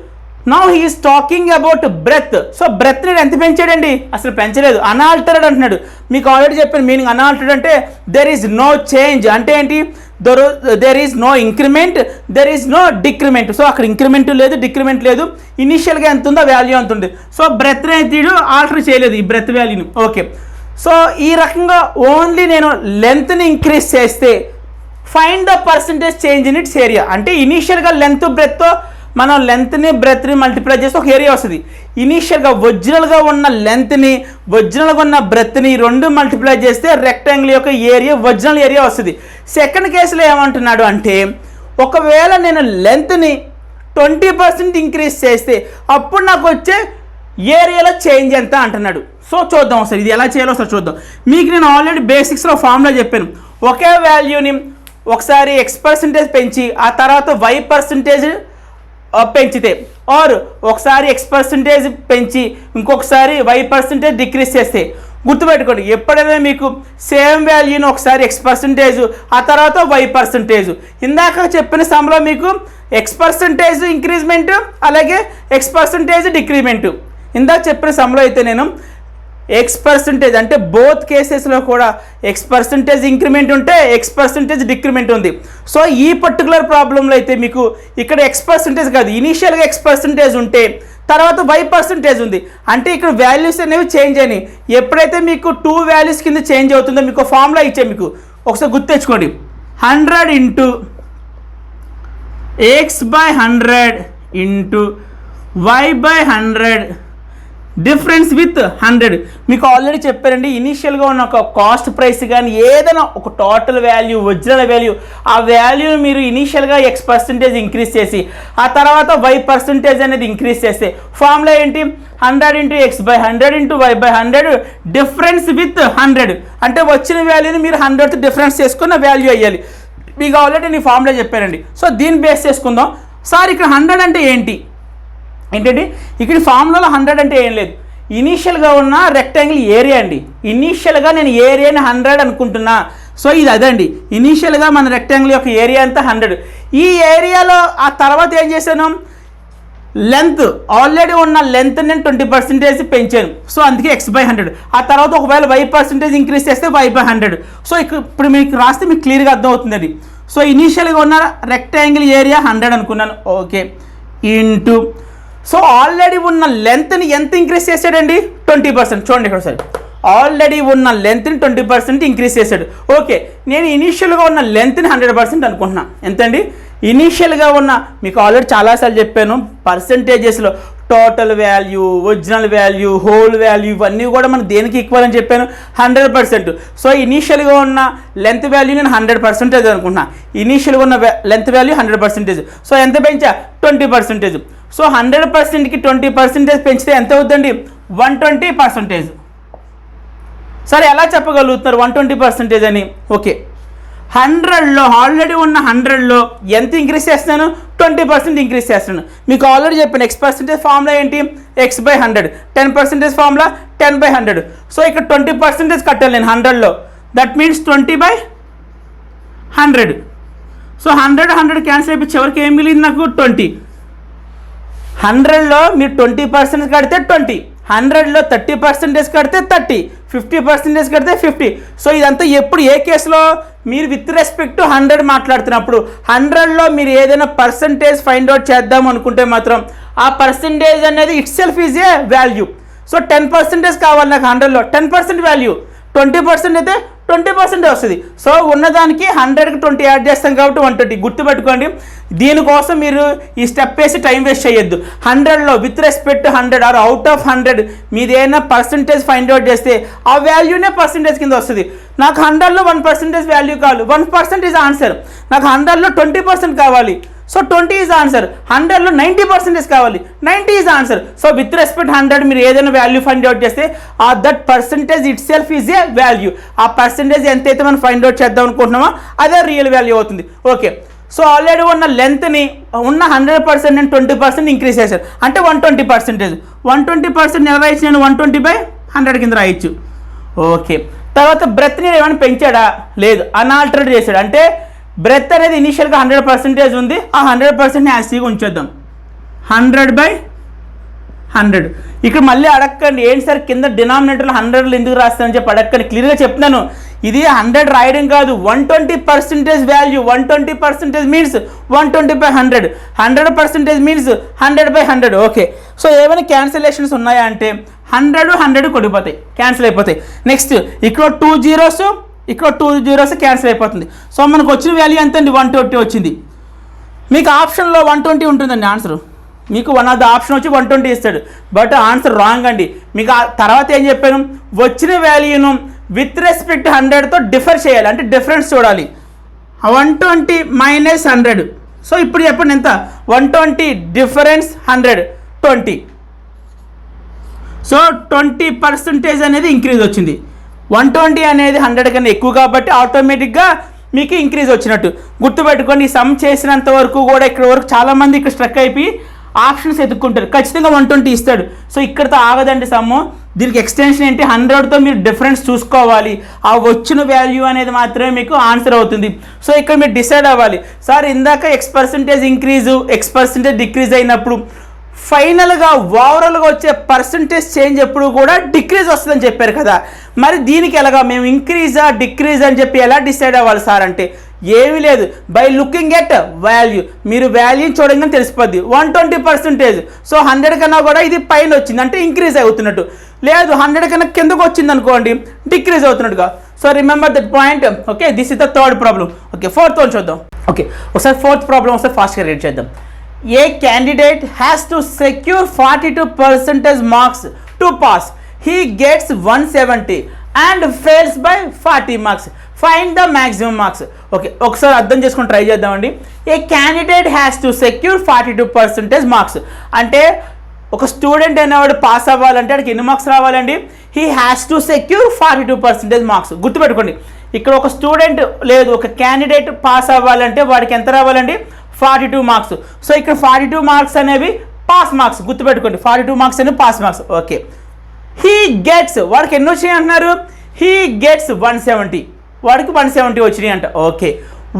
Now he is talking about breadth. So బ్రెత్ని ఎంత పెంచాడండి? అసలు పెంచలేదు, అన్ఆల్టర్డ్ అంటున్నాడు. మీకు ఆల్రెడీ చెప్పిన మీనింగ్ అన్ఆల్టర్డ్ అంటే దెర్ ఈజ్ నో చేంజ్. అంటే ఏంటి? There is no increment, there is no decrement. So అక్కడ ఇంక్రిమెంట్ లేదు, డిక్రిమెంట్ లేదు, ఇనిషియల్గా ఎంత ఉందో వాల్యూ ఎంత ఉంది. సో బ్రెత్ని అయితే ఆల్టర్ చేయలేదు ఈ బ్రెత్ వాల్యూని. ఓకే, సో ఈ రకంగా ఓన్లీ నేను లెంత్ని ఇంక్రీజ్ చేస్తే find the percentage change in its area. అంటే ఇనీషియల్గా లెంత్ బ్రెత్తో మనం లెంత్ని బ్రెత్ని మల్టిప్లై చేస్తే ఒక ఏరియా వస్తుంది. ఇనీషియల్గా ఒరిజినల్గా ఉన్న లెంత్ని, ఒరిజినల్గా ఉన్న బ్రెత్ని రెండు మల్టిప్లై చేస్తే రెక్టాంగిల్ యొక్క ఏరియా, ఒరిజినల్ ఏరియా వస్తుంది. సెకండ్ కేసులో ఏమంటున్నాడు అంటే, ఒకవేళ నేను లెంత్ని 20% ఇంక్రీజ్ చేస్తే అప్పుడు నాకు వచ్చే ఏరియాలో చేంజ్ ఎంత అంటున్నాడు. సో చూద్దాం ఒకసారి ఇది ఎలా చేయాలో ఒకసారి చూద్దాం. మీకు నేను ఆల్రెడీ బేసిక్స్లో ఫార్ములా చెప్పాను. ఒకే వాల్యూని ఒకసారి X% పెంచి ఆ తర్వాత Y% పెంచితే, ఆర్ ఒకసారి X% పెంచి ఇంకొకసారి Y% డిక్రీజ్ చేస్తే, గుర్తుపెట్టుకోండి ఎప్పుడైనా మీకు సేమ్ వాల్యూని ఒకసారి X% ఆ తర్వాత Y%. ఇందాక చెప్పిన సమ్లో మీకు X% ఇంక్రీజ్మెంట్ అలాగే X% డిక్రీమెంట్. ఇందాక చెప్పిన సమ్లో అయితే నేను X% అంటే బోత్ కేసెస్లో కూడా X% ఇంక్రిమెంట్ ఉంటే X% డిక్రిమెంట్ ఉంది. సో ఈ పర్టికులర్ ప్రాబ్లంలో అయితే మీకు ఇక్కడ X% కాదు, ఇనీషియల్గా X% ఉంటే తర్వాత Y% ఉంది. అంటే ఇక్కడ వాల్యూస్ అనేవి చేంజ్ అయినాయి. ఎప్పుడైతే మీకు 2 వాల్యూస్ కింద చేంజ్ అవుతుందో మీకు ఫార్ములా ఇచ్చే, మీకు ఒకసారి గుర్తు తెచ్చుకోండి. 100 into X/100 into Y/100 difference with 100. మీకు ఆల్రెడీ చెప్పారండి, ఇనీషియల్గా ఉన్న ఒక కాస్ట్ ప్రైస్ కానీ ఏదైనా ఒక టోటల్ వాల్యూ, ఒరిజినల్ వాల్యూ, ఆ వాల్యూని మీరు ఇనీషియల్గా X% ఇంక్రీజ్ చేసి ఆ తర్వాత Y% అనేది ఇంక్రీజ్ చేస్తే ఫార్ములా ఏంటి? 100 × X/100 × Y/100 డిఫరెన్స్ విత్ 100. అంటే వచ్చిన వాల్యూని మీరు 100తో డిఫరెన్స్ చేసుకున్న వాల్యూ అయ్యాలి. మీకు ఆల్రెడీ నేను ఫార్ములా చెప్పానండి. సో దీన్ని బేస్ చేసుకుందాం. సార్ ఇక్కడ 100 అంటే ఏంటంటే ఇక్కడ ఫార్ములాలో 100 అంటే ఏం లేదు, ఇనీషియల్గా ఉన్న రెక్టాంగిల్ ఏరియా అండి. ఇనీషియల్గా నేను ఏరియాని 100 అనుకుంటున్నా. సో ఇది అదండి, ఇనీషియల్గా మన రెక్టాంగిల్ యొక్క ఏరియా అంతా 100. ఈ ఏరియాలో ఆ తర్వాత ఏం చేశాను, లెంత్ ఆల్రెడీ ఉన్న లెంత్ నేను 20% పెంచాను. సో అందుకే X/100. ఆ తర్వాత ఒకవేళ Y% ఇంక్రీజ్ చేస్తే Y/100. సో ఇప్పుడు మీకు రాస్తే మీకు క్లియర్గా అర్థమవుతుంది. సో ఇనీషియల్గా ఉన్న రెక్టాంగిల్ ఏరియా 100 అనుకున్నాను. ఓకే, ఇంటూ సో ఆల్రెడీ ఉన్న లెంత్ని ఎంత ఇంక్రీజ్ చేశాడండి? 20%. చూడండి ఇక్కడ సరే, ఆల్రెడీ ఉన్న లెంత్ని 20% ఇంక్రీజ్ చేశాడు. ఓకే, నేను ఇనీషియల్గా ఉన్న లెంత్ని 100% అనుకుంటున్నా. ఎంతండి? ఇనీషియల్గా ఉన్న, మీకు ఆల్రెడీ చాలాసార్లు చెప్పాను, పర్సంటేజెస్లో total value, original value, whole value ఇవన్నీ కూడా మనం దేనికి ఈక్వల్ అని చెప్పాను? 100%. సో ఇనీషియల్గా ఉన్న లెంత్ వాల్యూ నేను 100% అనుకుంటున్నా. ఇనీషియల్గా ఉన్న లెంత్ వాల్యూ 100%. సో ఎంత పెంచా? 20%. సో 100%కి 20% పెంచితే ఎంత అవుతుందండి? 120%. సరే, ఎలా చెప్పగలుగుతున్నారు 120% అని? ఓకే, 100లో ఆల్రెడీ ఉన్న 100లో ఎంత ఇంక్రీజ్ చేస్తున్నాను? 20% ఇంక్రీజ్ చేస్తున్నాను. మీకు ఆల్రెడీ చెప్పాను X% ఫార్ములా ఏంటి? X/100. 10% ఫార్ములా 10/100. సో ఇక్కడ 20% కట్టాలి నేను 100లో. That means 20/100. సో 100 క్యాన్సిల్ అయిపోయి చివరికి ఏం మిగిలింది నాకు? 20. 100లో మీరు 20% కడితే 20, 100లో 30% కడితే 30, 50% కడితే 50. సో ఇదంతా ఎప్పుడు ఏ కేసులో? మీరు విత్ రెస్పెక్ట్ టు 100 మాట్లాడుతున్నప్పుడు. 100లో మీరు ఏదైనా పర్సంటేజ్ ఫైండ్ అవుట్ చేద్దాం అనుకుంటే మాత్రం ఆ పర్సంటేజ్ అనేది it self is a value. So 10% కావాలి నాకు 100లో, 10% వాల్యూ. 20% అయితే 20% వస్తుంది. సో ఉన్నదానికి 100కి 20 యాడ్ చేస్తాం కాబట్టి 120. గుర్తుపెట్టుకోండి, దీనికోసం మీరు ఈ స్టెప్ వేసి టైం వేస్ట్ చేయొద్దు. 100లో with respect 100 or out of 100 మీరు ఏదైనా పర్సంటేజ్ ఫైండ్ అవుట్ చేస్తే ఆ వాల్యూనే పర్సంటేజ్ కింద వస్తుంది. నాకు 100లో 1% వాల్యూ కావాలి, 1% ఈజ్ ఆన్సర్. నాకు 100లో 20% కావాలి, సో 20 ఈజ్ ఆన్సర్. 100లో 90% కావాలి, 90 is answer. So with respect 100 మీరు ఏదైనా వాల్యూ ఫైండ్ అవుట్ చేస్తే ఆ that percentage it self is a value. ఆ పర్సంటేజ్ ఎంతైతే మనం ఫైండ్ అవుట్ చేద్దాం అనుకుంటున్నామో అదే రియల్ వాల్యూ అవుతుంది. ఓకే, సో ఆల్రెడీ ఉన్న లెంత్ని ఉన్న 100% నేను 20% ఇంక్రీజ్ చేశాను, అంటే 120%. 120% ఎలా రాయొచ్చు నేను? 120/100 కింద రాయొచ్చు. ఓకే, తర్వాత బ్రెత్ని ఏమైనా పెంచాడా? లేదు, అన్ఆల్టర్డ్ చేశాడు. అంటే బ్రెత్ అనేది ఇనీషియల్గా 100% ఉంది, ఆ 100%ని యాసిడ్గా ఉంచేద్దాం. 100/100. ఇక్కడ మళ్ళీ అడగండి, ఏంటి సార్ కింద డినామినేటర్లో 100 ఎందుకు రాస్తానని చెప్పి అడగండి. క్లియర్గా చెప్తున్నాను, ఇది 100 రాయడం కాదు, 120% value. 120% means 120/100. 100% means 100/100. Okay, so ఏమైనా క్యాన్సిలేషన్స్ ఉన్నాయా అంటే 100 కొడిపోతాయి, క్యాన్సిల్ అయిపోతాయి. నెక్స్ట్ ఇక్కడ 2 zeros, ఇక్కడ 2 zeros క్యాన్సిల్ అయిపోతుంది. సో మనకు వచ్చిన వాల్యూ ఎంత అండి? 120 వచ్చింది. మీకు ఆప్షన్లో 120 ఉంటుందండి ఆన్సర్. మీకు వన్ ఆఫ్ ద ఆప్షన్ వచ్చి 120 ఇస్తాడు, బట్ ఆన్సర్ రాంగ్ అండి. మీకు ఆ తర్వాత ఏం చెప్పాను? వచ్చిన వాల్యూను విత్ రెస్పెక్ట్ 100తో డిఫర్ చేయాలి, అంటే డిఫరెన్స్ చూడాలి. 120 - 100. సో ఇప్పుడు చెప్పండి ఎంత? 120 డిఫరెన్స్ 100 20. సో 20% అనేది ఇంక్రీజ్ వచ్చింది. 120 అనేది 100 కన్నా ఎక్కువ కాబట్టి ఆటోమేటిక్గా మీకు ఇంక్రీజ్ వచ్చినట్టు. గుర్తుపెట్టుకోండి, ఈ సమ్ చేసినంత వరకు కూడా ఇక్కడ వరకు చాలామంది ఇక్కడ స్ట్రక్ అయిపోయి ఆప్షన్స్ ఎత్తుక్కుంటారు. ఖచ్చితంగా 120 ఇస్తాడు. సో ఇక్కడతో ఆగదండి సమ్ము. దీనికి ఎక్స్టెన్షన్ ఏంటి? 100తో మీరు డిఫరెన్స్ చూసుకోవాలి. ఆ వచ్చిన వాల్యూ అనేది మాత్రమే మీకు ఆన్సర్ అవుతుంది. సో ఇక్కడ మీరు డిసైడ్ అవ్వాలి, సార్ ఇందాక X% ఇంక్రీజు, X% డిక్రీజ్ అయినప్పుడు ఫైనల్గా ఓవరాల్గా వచ్చే పర్సంటేజ్ చేంజ్ ఎప్పుడు కూడా డిక్రీజ్ వస్తుందని చెప్పారు కదా, మరి దీనికి ఎలాగా మేము ఇంక్రీజా డిక్రీజ్ అని చెప్పి ఎలా డిసైడ్ అవ్వాలి సార్ అంటే ఏమీ లేదు, బై లుకింగ్ ఎట్ వాల్యూ. మీరు వాల్యూని చూడగానే తెలిసిపోద్ది. 120%. సో 100 కన్నా కూడా ఇది పైన వచ్చింది అంటే ఇంక్రీజ్ అవుతున్నట్టు, లేదు 100 కన్నా కిందకు వచ్చింది అనుకోండి డిక్రీజ్ అవుతున్నట్టుగా. So remember that point. Okay, this is the third problem. Okay, fourth one చూద్దాం. ఓకే, ఒకసారి ఫోర్త్ ప్రాబ్లం ఒకసారి ఫాస్ట్గా రీడ్ చేద్దాం. A candidate has to secure 42% marks to pass. He gets 170 and fails by 40 marks. Find the maximum marks. Okay, ఒకసారి అర్థం చేసుకొని try చేద్దామండి. A candidate has to secure 42% marks. అంటే ఒక స్టూడెంట్ అనేవాడు పాస్ అవ్వాలంటే వాడికి ఎన్ని మార్క్స్ రావాలండి? He has to secure 42% marks. గుర్తుపెట్టుకోండి, ఇక్కడ ఒక స్టూడెంట్ లేదు, ఒక క్యాండిడేట్ పాస్ అవ్వాలంటే వాడికి ఎంత రావాలండి? 42 మార్క్స్. సో ఇక్కడ 42 మార్క్స్ అనేవి పాస్ మార్క్స్. గుర్తుపెట్టుకోండి, 42 మార్క్స్ అనేవి pass marks. Okay, he gets, వాడికి ఎన్ని వచ్చినాయి అంటున్నారు? హీ గెట్స్ 170, వాడికి 170 వచ్చినాయి అంట. ఓకే,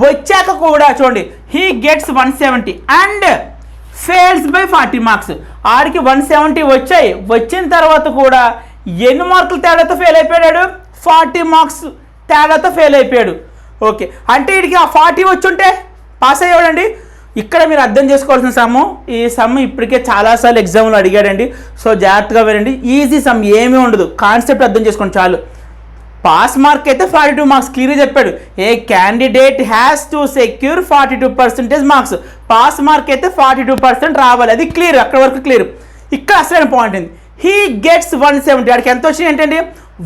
వచ్చాక కూడా చూడండి, he gets 170 and fails by 40 marks. ఆడికి 170 వచ్చాయి, వచ్చిన తర్వాత కూడా ఎన్ని మార్కులు తేడాతో ఫెయిల్ అయిపోయాడు? 40 మార్క్స్ తేడాతో ఫెయిల్ అయిపోయాడు. ఓకే, అంటే వీడికి ఆ 40 వచ్చుంటే పాస్ అయ్యాడండి. ఇక్కడ మీరు అర్థం చేసుకోవాల్సిన సమ్ము, ఈ సమ్ ఇప్పటికే చాలాసార్లు ఎగ్జామ్లో అడిగాడండి. సో జాగ్రత్తగా వినండి, ఈజీ సమ్ ఏమీ ఉండదు, కాన్సెప్ట్ అర్థం చేసుకోండి చాలు. పాస్ మార్క్ అయితే 42 మార్క్స్ క్లియర్గా చెప్పాడు. A candidate has to secure 42% marks. Pass mark అయితే 42% రావాలి, అది క్లియర్, అక్కడ వరకు క్లియర్. ఇక్కడ అసలైన పాయింట్ ఏంది? హీ గెట్స్ 170, వాడికి ఎంత వచ్చినాయి ఏంటండి?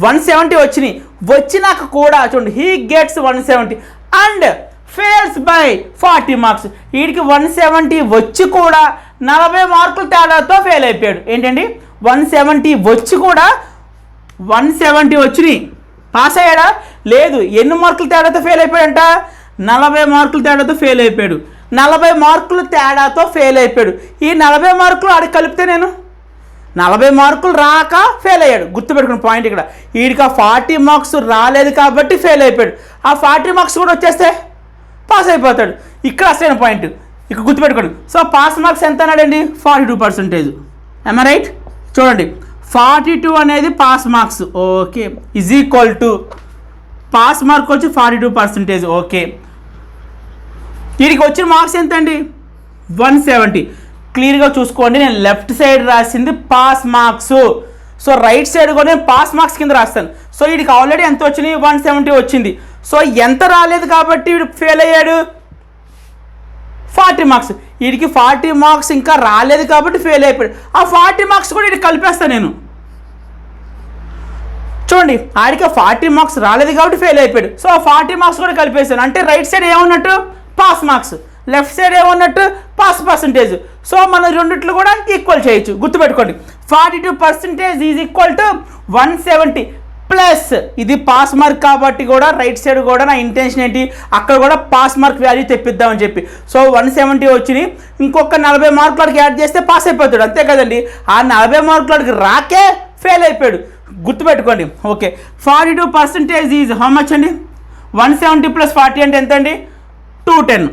170 వచ్చినాయి. వచ్చినాక కూడా చూడండి, he gets 170 and fails by 40 marks. వీడికి 170 వచ్చి కూడా 40 మార్కులు తేడాతో ఫెయిల్ అయిపోయాడు. ఏంటండి? 170 వచ్చి కూడా 170 వచ్చినాయి, పాస్ అయ్యాడా? లేదు. ఎన్ని మార్కులు తేడాతో ఫెయిల్ అయిపోయాడంట? 40 మార్కులు తేడాతో ఫెయిల్ అయిపోయాడు. 40 మార్కులు తేడాతో ఫెయిల్ అయిపోయాడు. ఈ 40 మార్కులు ఆడికి కలిపితే నేను 40 మార్కులు రాక ఫెయిల్ అయ్యాడు. గుర్తుపెట్టుకున్న పాయింట్ ఇక్కడ, వీడికి ఆ 40 మార్క్స్ రాలేదు కాబట్టి ఫెయిల్ అయిపోయాడు. ఆ 40 మార్క్స్ కూడా వచ్చేస్తే పాస్ అయిపోతాడు. ఇక్కడ అసలైన పాయింట్ ఇక్కడ గుర్తుపెట్టుకోండి. సో పాస్ మార్క్స్ ఎంత అన్నాడండి? 42%. am I right? చూడండి, 42 అనేది pass marks. Okay, is equal to pass mark వచ్చి 42%. ఓకే, వీడికి వచ్చిన మార్క్స్ ఎంత అండి? 170. క్లియర్గా చూసుకోండి, నేను లెఫ్ట్ సైడ్ రాసింది pass marks. So right side కూడా నేను పాస్ మార్క్స్ కింద రాస్తాను. సో వీడికి ఆల్రెడీ ఎంత వచ్చినాయి? 170 వచ్చింది. సో ఎంత రాలేదు కాబట్టి వీడు ఫెయిల్ అయ్యాడు? 40 మార్క్స్. వీడికి 40 మార్క్స్ ఇంకా రాలేదు కాబట్టి ఫెయిల్ అయిపోయాడు. ఆ 40 మార్క్స్ కూడా వీడికి కలిపేస్తాను నేను. చూడండి, ఆడికి 40 మార్క్స్ రాలేదు కాబట్టి ఫెయిల్ అయిపోయాడు. సో ఆ 40 మార్క్స్ కూడా కలిపేస్తాను. అంటే రైట్ సైడ్ ఏమన్నట్టు? Pass marks. లెఫ్ట్ సైడ్ ఏమన్నట్టు? Pass percentage. సో మనం రెండిట్లు కూడా ఈక్వల్ చేయొచ్చు. గుర్తుపెట్టుకోండి, 42% ఈజ్ ఈక్వల్ టు 170 ప్లస్ ఇది పాస్ మార్క్ కాబట్టి కూడా రైట్ సైడ్ కూడా నా ఇంటెన్షన్ ఏంటి? అక్కడ కూడా పాస్ మార్క్ వాల్యూ తెప్పిద్దామని చెప్పి. సో 170 వచ్చినాయి, ఇంకొక 40 మార్కులకి యాడ్ చేస్తే పాస్ అయిపోతాడు, అంతే కదండి. ఆ 40 మార్కులకి రాకే ఫెయిల్ అయిపోయాడు. గుర్తుపెట్టుకోండి. ఓకే, 42% ఈజ్ హౌ మచ్ అండి? 170 ప్లస్ 40 అంటే ఎంత అండి? 210.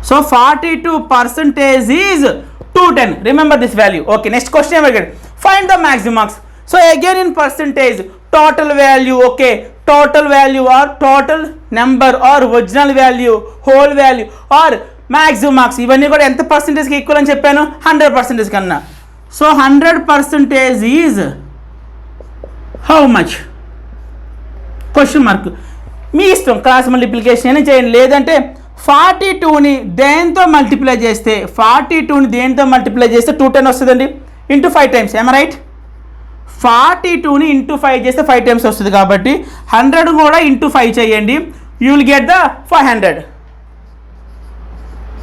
So 42% is 210. Remember this value. Okay, next question ఏమి అడిగాడు? Find the maximum marks. So again in percentage, total value. Okay, total value or total number or original value, whole value or maximum marks, ఇవన్నీ కూడా ఎంత పర్సంటేజ్కి equal అని చెప్పాను? 100% కన్నా. So 100% is how much? Question mark. మీ ఇష్టం, cross multiplication అయినా చేయండి, లేదంటే 42ని దేంతో మల్టిప్లై చేస్తే 210 వస్తుందండి. Into 5 times. ఏమ రైట్? 42ని ఇంటూ 5 చేస్తే 5 టైమ్స్ వస్తుంది కాబట్టి 100 కూడా ఇంటూ 5 చేయండి, you will get the 500.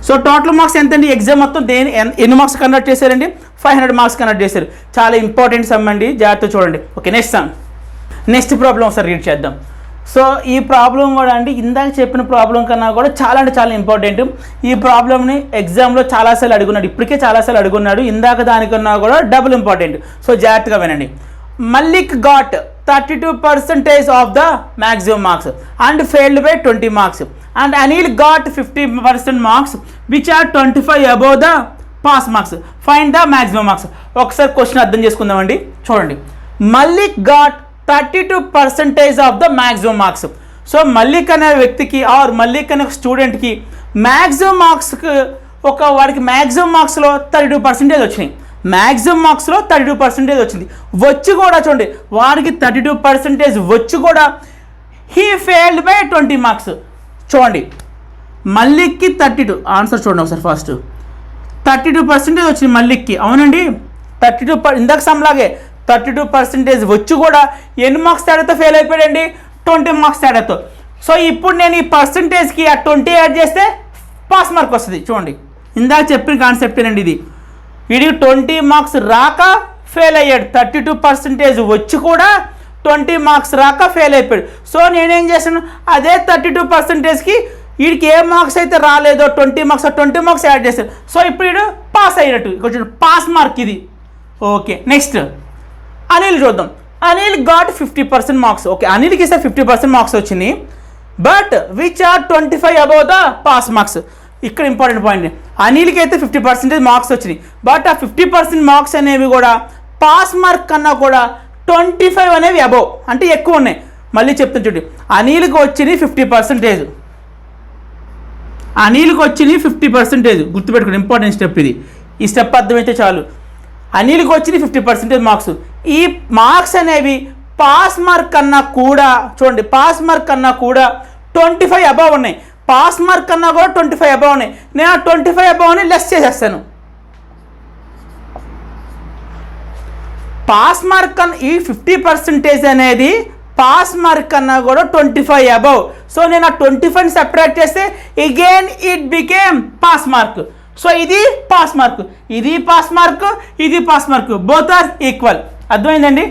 So total marks ఎంతండి? ఎగ్జామ్ మొత్తం ఎన్ని మార్క్స్ కన్వర్ట్ చేశారండి? 500 మార్క్స్ కన్వర్ట్ చేశారు. చాలా ఇంపార్టెంట్ సమ్ అండి, జాగ్రత్త చూడండి. Okay, next some. Next problem ఒకసారి రీడ్ చేద్దాం. సో ఈ ప్రాబ్లం కూడా అండి ఇందాక చెప్పిన ప్రాబ్లం కన్నా కూడా చాలా అంటే చాలా ఇంపార్టెంట్. ఈ ప్రాబ్లమ్ని ఎగ్జామ్లో చాలాసార్లు అడుగున్నాడు, ఇప్పటికే చాలాసార్లు అడుగున్నాడు, ఇందాక దానికన్నా కూడా డబుల్ ఇంపార్టెంట్. సో జాగ్రత్తగా వినండి. Mallik got 32% of the maximum marks and failed by 20 marks and Anil got 50% marks which are 25 above the pass marks. Find the maximum marks. ఒకసారి క్వశ్చన్ అర్థం చేసుకుందామండి. చూడండి, Mallik got 32% of the maximum marks. So Mallik అనే వ్యక్తికి are Mallik అనే స్టూడెంట్కి మ్యాక్సిమం మార్క్స్కి వాడికి మ్యాక్సిమం మార్క్స్లో 32% వచ్చినాయి. మ్యాక్సిమం మార్క్స్లో 32% వచ్చింది. వచ్చి కూడా చూడండి, వాడికి 32% వచ్చి కూడా హీ ఫెయిల్డ్ బై 20 మార్క్స్. చూడండి, మల్లిక్కి 32, ఆన్సర్ చూడండి ఒకసారి. ఫస్ట్ 32% వచ్చింది మల్లిక్కి, అవునండి. 32 ఇందాక సమ్లాగే 32% వచ్చి కూడా ఎన్ని మార్క్స్ తేడాతో ఫెయిల్ అయిపోయాడండి, 20 మార్క్స్ తేడాతో. సో ఇప్పుడు నేను ఈ పర్సంటేజ్కి ఆ 20 యాడ్ చేస్తే పాస్ మార్క్ వస్తుంది. చూడండి ఇందాక చెప్పిన కాన్సెప్ట్ ఏనండి ఇది. వీడికి 20 మార్క్స్ రాక ఫెయిల్ అయ్యాడు, 32% వచ్చి కూడా 20 మార్క్స్ రాక ఫెయిల్ అయిపోయాడు. సో నేనేం చేశాను, అదే 32%కి వీడికి ఏ మార్క్స్ అయితే రాలేదో 20 మార్క్స్ యాడ్ చేశాను. సో ఇప్పుడు వీడు పాస్ అయ్యేటట్టు, కొంచెం పాస్ మార్క్ ఇది. ఓకే నెక్స్ట్ అనిల్ చూద్దాం. Anil got 50% marks. ఓకే అనిల్కి ఇస్తే 50% మార్క్స్ వచ్చింది, but which are 25 above the pass marks. ఇక్కడ ఇంపార్టెంట్ పాయింట్, అనిల్కి అయితే 50% మార్క్స్ వచ్చినాయి, బట్ ఆ 50% మార్క్స్ అనేవి కూడా పాస్ మార్క్ కన్నా కూడా 25 అనేవి అబౌవ్ అంటే ఎక్కువ ఉన్నాయి. మళ్ళీ చెప్తాను చూడండి, అనిల్కి వచ్చినాయి 50%, అనిల్కి వచ్చినాయి 50%. గుర్తుపెట్టుకోండి, ఇంపార్టెంట్ స్టెప్ ఇది. ఈ స్టెప్ అర్థమైతే చాలు. అనిల్కి వచ్చినాయి 50% మార్క్స్. ఈ మార్క్స్ అనేవి పాస్ మార్క్ కన్నా కూడా చూడండి, పాస్ మార్క్ కన్నా కూడా 25 అబౌవ్ ఉన్నాయి. పాస్ మార్క్ కన్నా కూడా 25 అబౌవ్ ఉన్నాయి. నేను ఆ 25 అబౌవ్ని లెస్ చేసేస్తాను. పాస్ మార్క్ కన్నా ఈ 50% అనేది పాస్ మార్క్ కన్నా కూడా 25 అబౌవ్. సో నేను ఆ 25ని సెపరేట్ చేస్తే again it became pass mark. So ఇది పాస్ మార్క్, ఇది పాస్ మార్క్, ఇది pass mark, both are equal. అర్థమైందండి.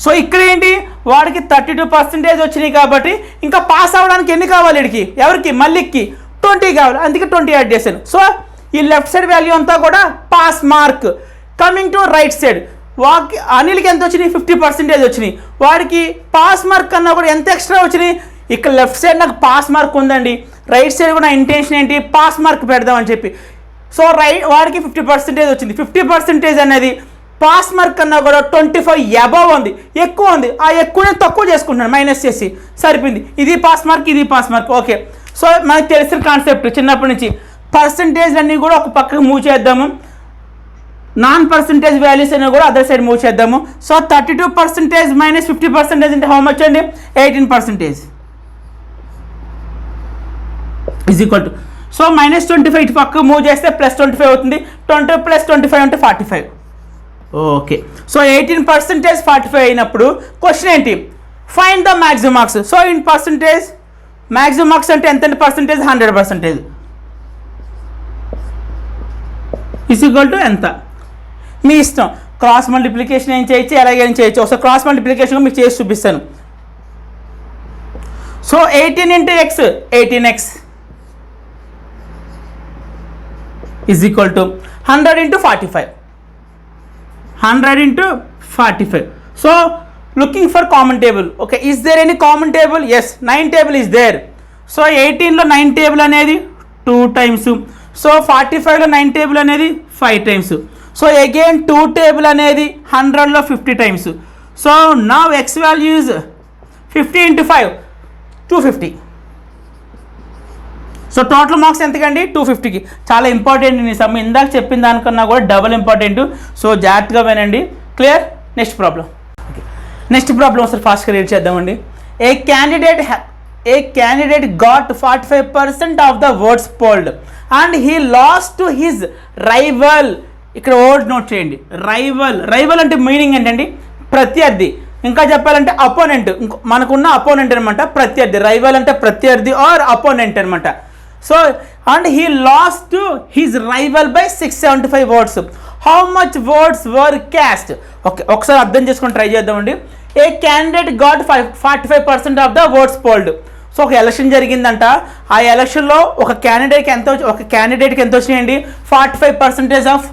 సో ఇక్కడ ఏంటి, వాడికి 32% వచ్చినాయి కాబట్టి ఇంకా పాస్ అవ్వడానికి ఎన్ని కావాలి వీడికి, ఎవరికి మల్లిక్కి 20 కావాలి, అందుకే 20 యాడ్ చేశాను. సో ఈ లెఫ్ట్ సైడ్ వాల్యూ అంతా కూడా pass mark. Coming to right side, వాడికి అనిల్కి ఎంత వచ్చినాయి, 50% వచ్చినాయి. వాడికి పాస్ మార్క్ కన్నా కూడా ఎంత ఎక్స్ట్రా వచ్చినాయి. ఇక్కడ లెఫ్ట్ సైడ్ నాకు పాస్ మార్క్ ఉందండి, రైట్ సైడ్ కూడా ఇంటెన్షన్ ఏంటి, పాస్ మార్క్ పెడదామని చెప్పి. సో వాడికి 50% వచ్చింది. 50% అనేది పాస్ మార్క్ కన్నా కూడా 25 అబౌవ్ ఉంది, ఎక్కువ ఉంది. ఆ ఎక్కువనే తక్కువ చేసుకుంటున్నాను, మైనస్ చేసి సరిపోయింది. ఇది పాస్ మార్క్, ఇది పాస్ మార్క్. ఓకే సో మనకు తెలిసిన కాన్సెప్ట్ చిన్నప్పటి నుంచి. పర్సంటేజ్ అన్నీ కూడా ఒక పక్కకు మూవ్ చేద్దాము, నాన్ పర్సంటేజ్ వాల్యూస్ అనేవి కూడా అదర్ సైడ్ మూవ్ చేద్దాము. సో 32% మైనస్ 50% అంటే హౌ మచ్ అండి, 18% ఈజ్ ఈక్వల్ టు. సో -25 ఇటు పక్క మూవ్ చేస్తే +25 అవుతుంది. 20 + 25 అంటే 45. ఓకే సో 18% 45 అయినప్పుడు క్వశ్చన్ ఏంటి, find the maximum marks. So in percentage maximum marks అంటే ఎంత పర్సంటేజ్, 100% ఈజ్ ఈక్వల్ టు ఎంత, మీ ఇష్టం. క్రాస్ మల్టిప్లికేషన్ ఏం చేయొచ్చు, ఎలాగైనా చేయొచ్చు. ఒకసారి క్రాస్ మల్టిప్లికేషన్ మీకు చేసి చూపిస్తాను. So 18 × x 18x is equal to 100 × 45. 100 × 45. So looking for common table. Okay, is there any common table? Yes, 9 table is there. So 18లో 9 table అనేది 2 times. సో 45లో 9 table అనేది 5 times. సో again 2 table అనేది 100లో 50 times. So now x value is 50 × 5 250. So total marks ఎంతకండి, 250కి. చాలా important ఈ some, ఇందాక చెప్పిన దానికన్నా కూడా డబుల్ ఇంపార్టెంట్. సో జాగ్రత్తగా వినండి. Clear. Next problem. Okay next problem ఒకసారి ఫాస్ట్గా రీడ్ చేద్దామండి. A candidate got 45% of the votes polled and he lost to his rival. ఇక్కడ వర్డ్ నోట్ చేయండి, రైవల్ అంటే మీనింగ్ ఏంటండి, ప్రత్యర్థి. ఇంకా చెప్పాలంటే అపోనెంట్, మనకున్న అపోనెంట్ అనమాట ప్రత్యర్థి. రైవల్ అంటే ప్రత్యర్థి ఆర్ అపోనెంట్ అనమాట. So and he lost to his rival by 675 votes. How much votes were cast. Okay ఒకసారి అర్థం చేసుకొని ట్రై చేద్దామండి. A candidate got 45% of the votes polled. So ఒక ఎలక్షన్ జరిగిందంట, ఆ ఎలక్షన్లో ఒక క్యాండిడేట్కి ఎంత వచ్చినాయండి, 45% ఆఫ్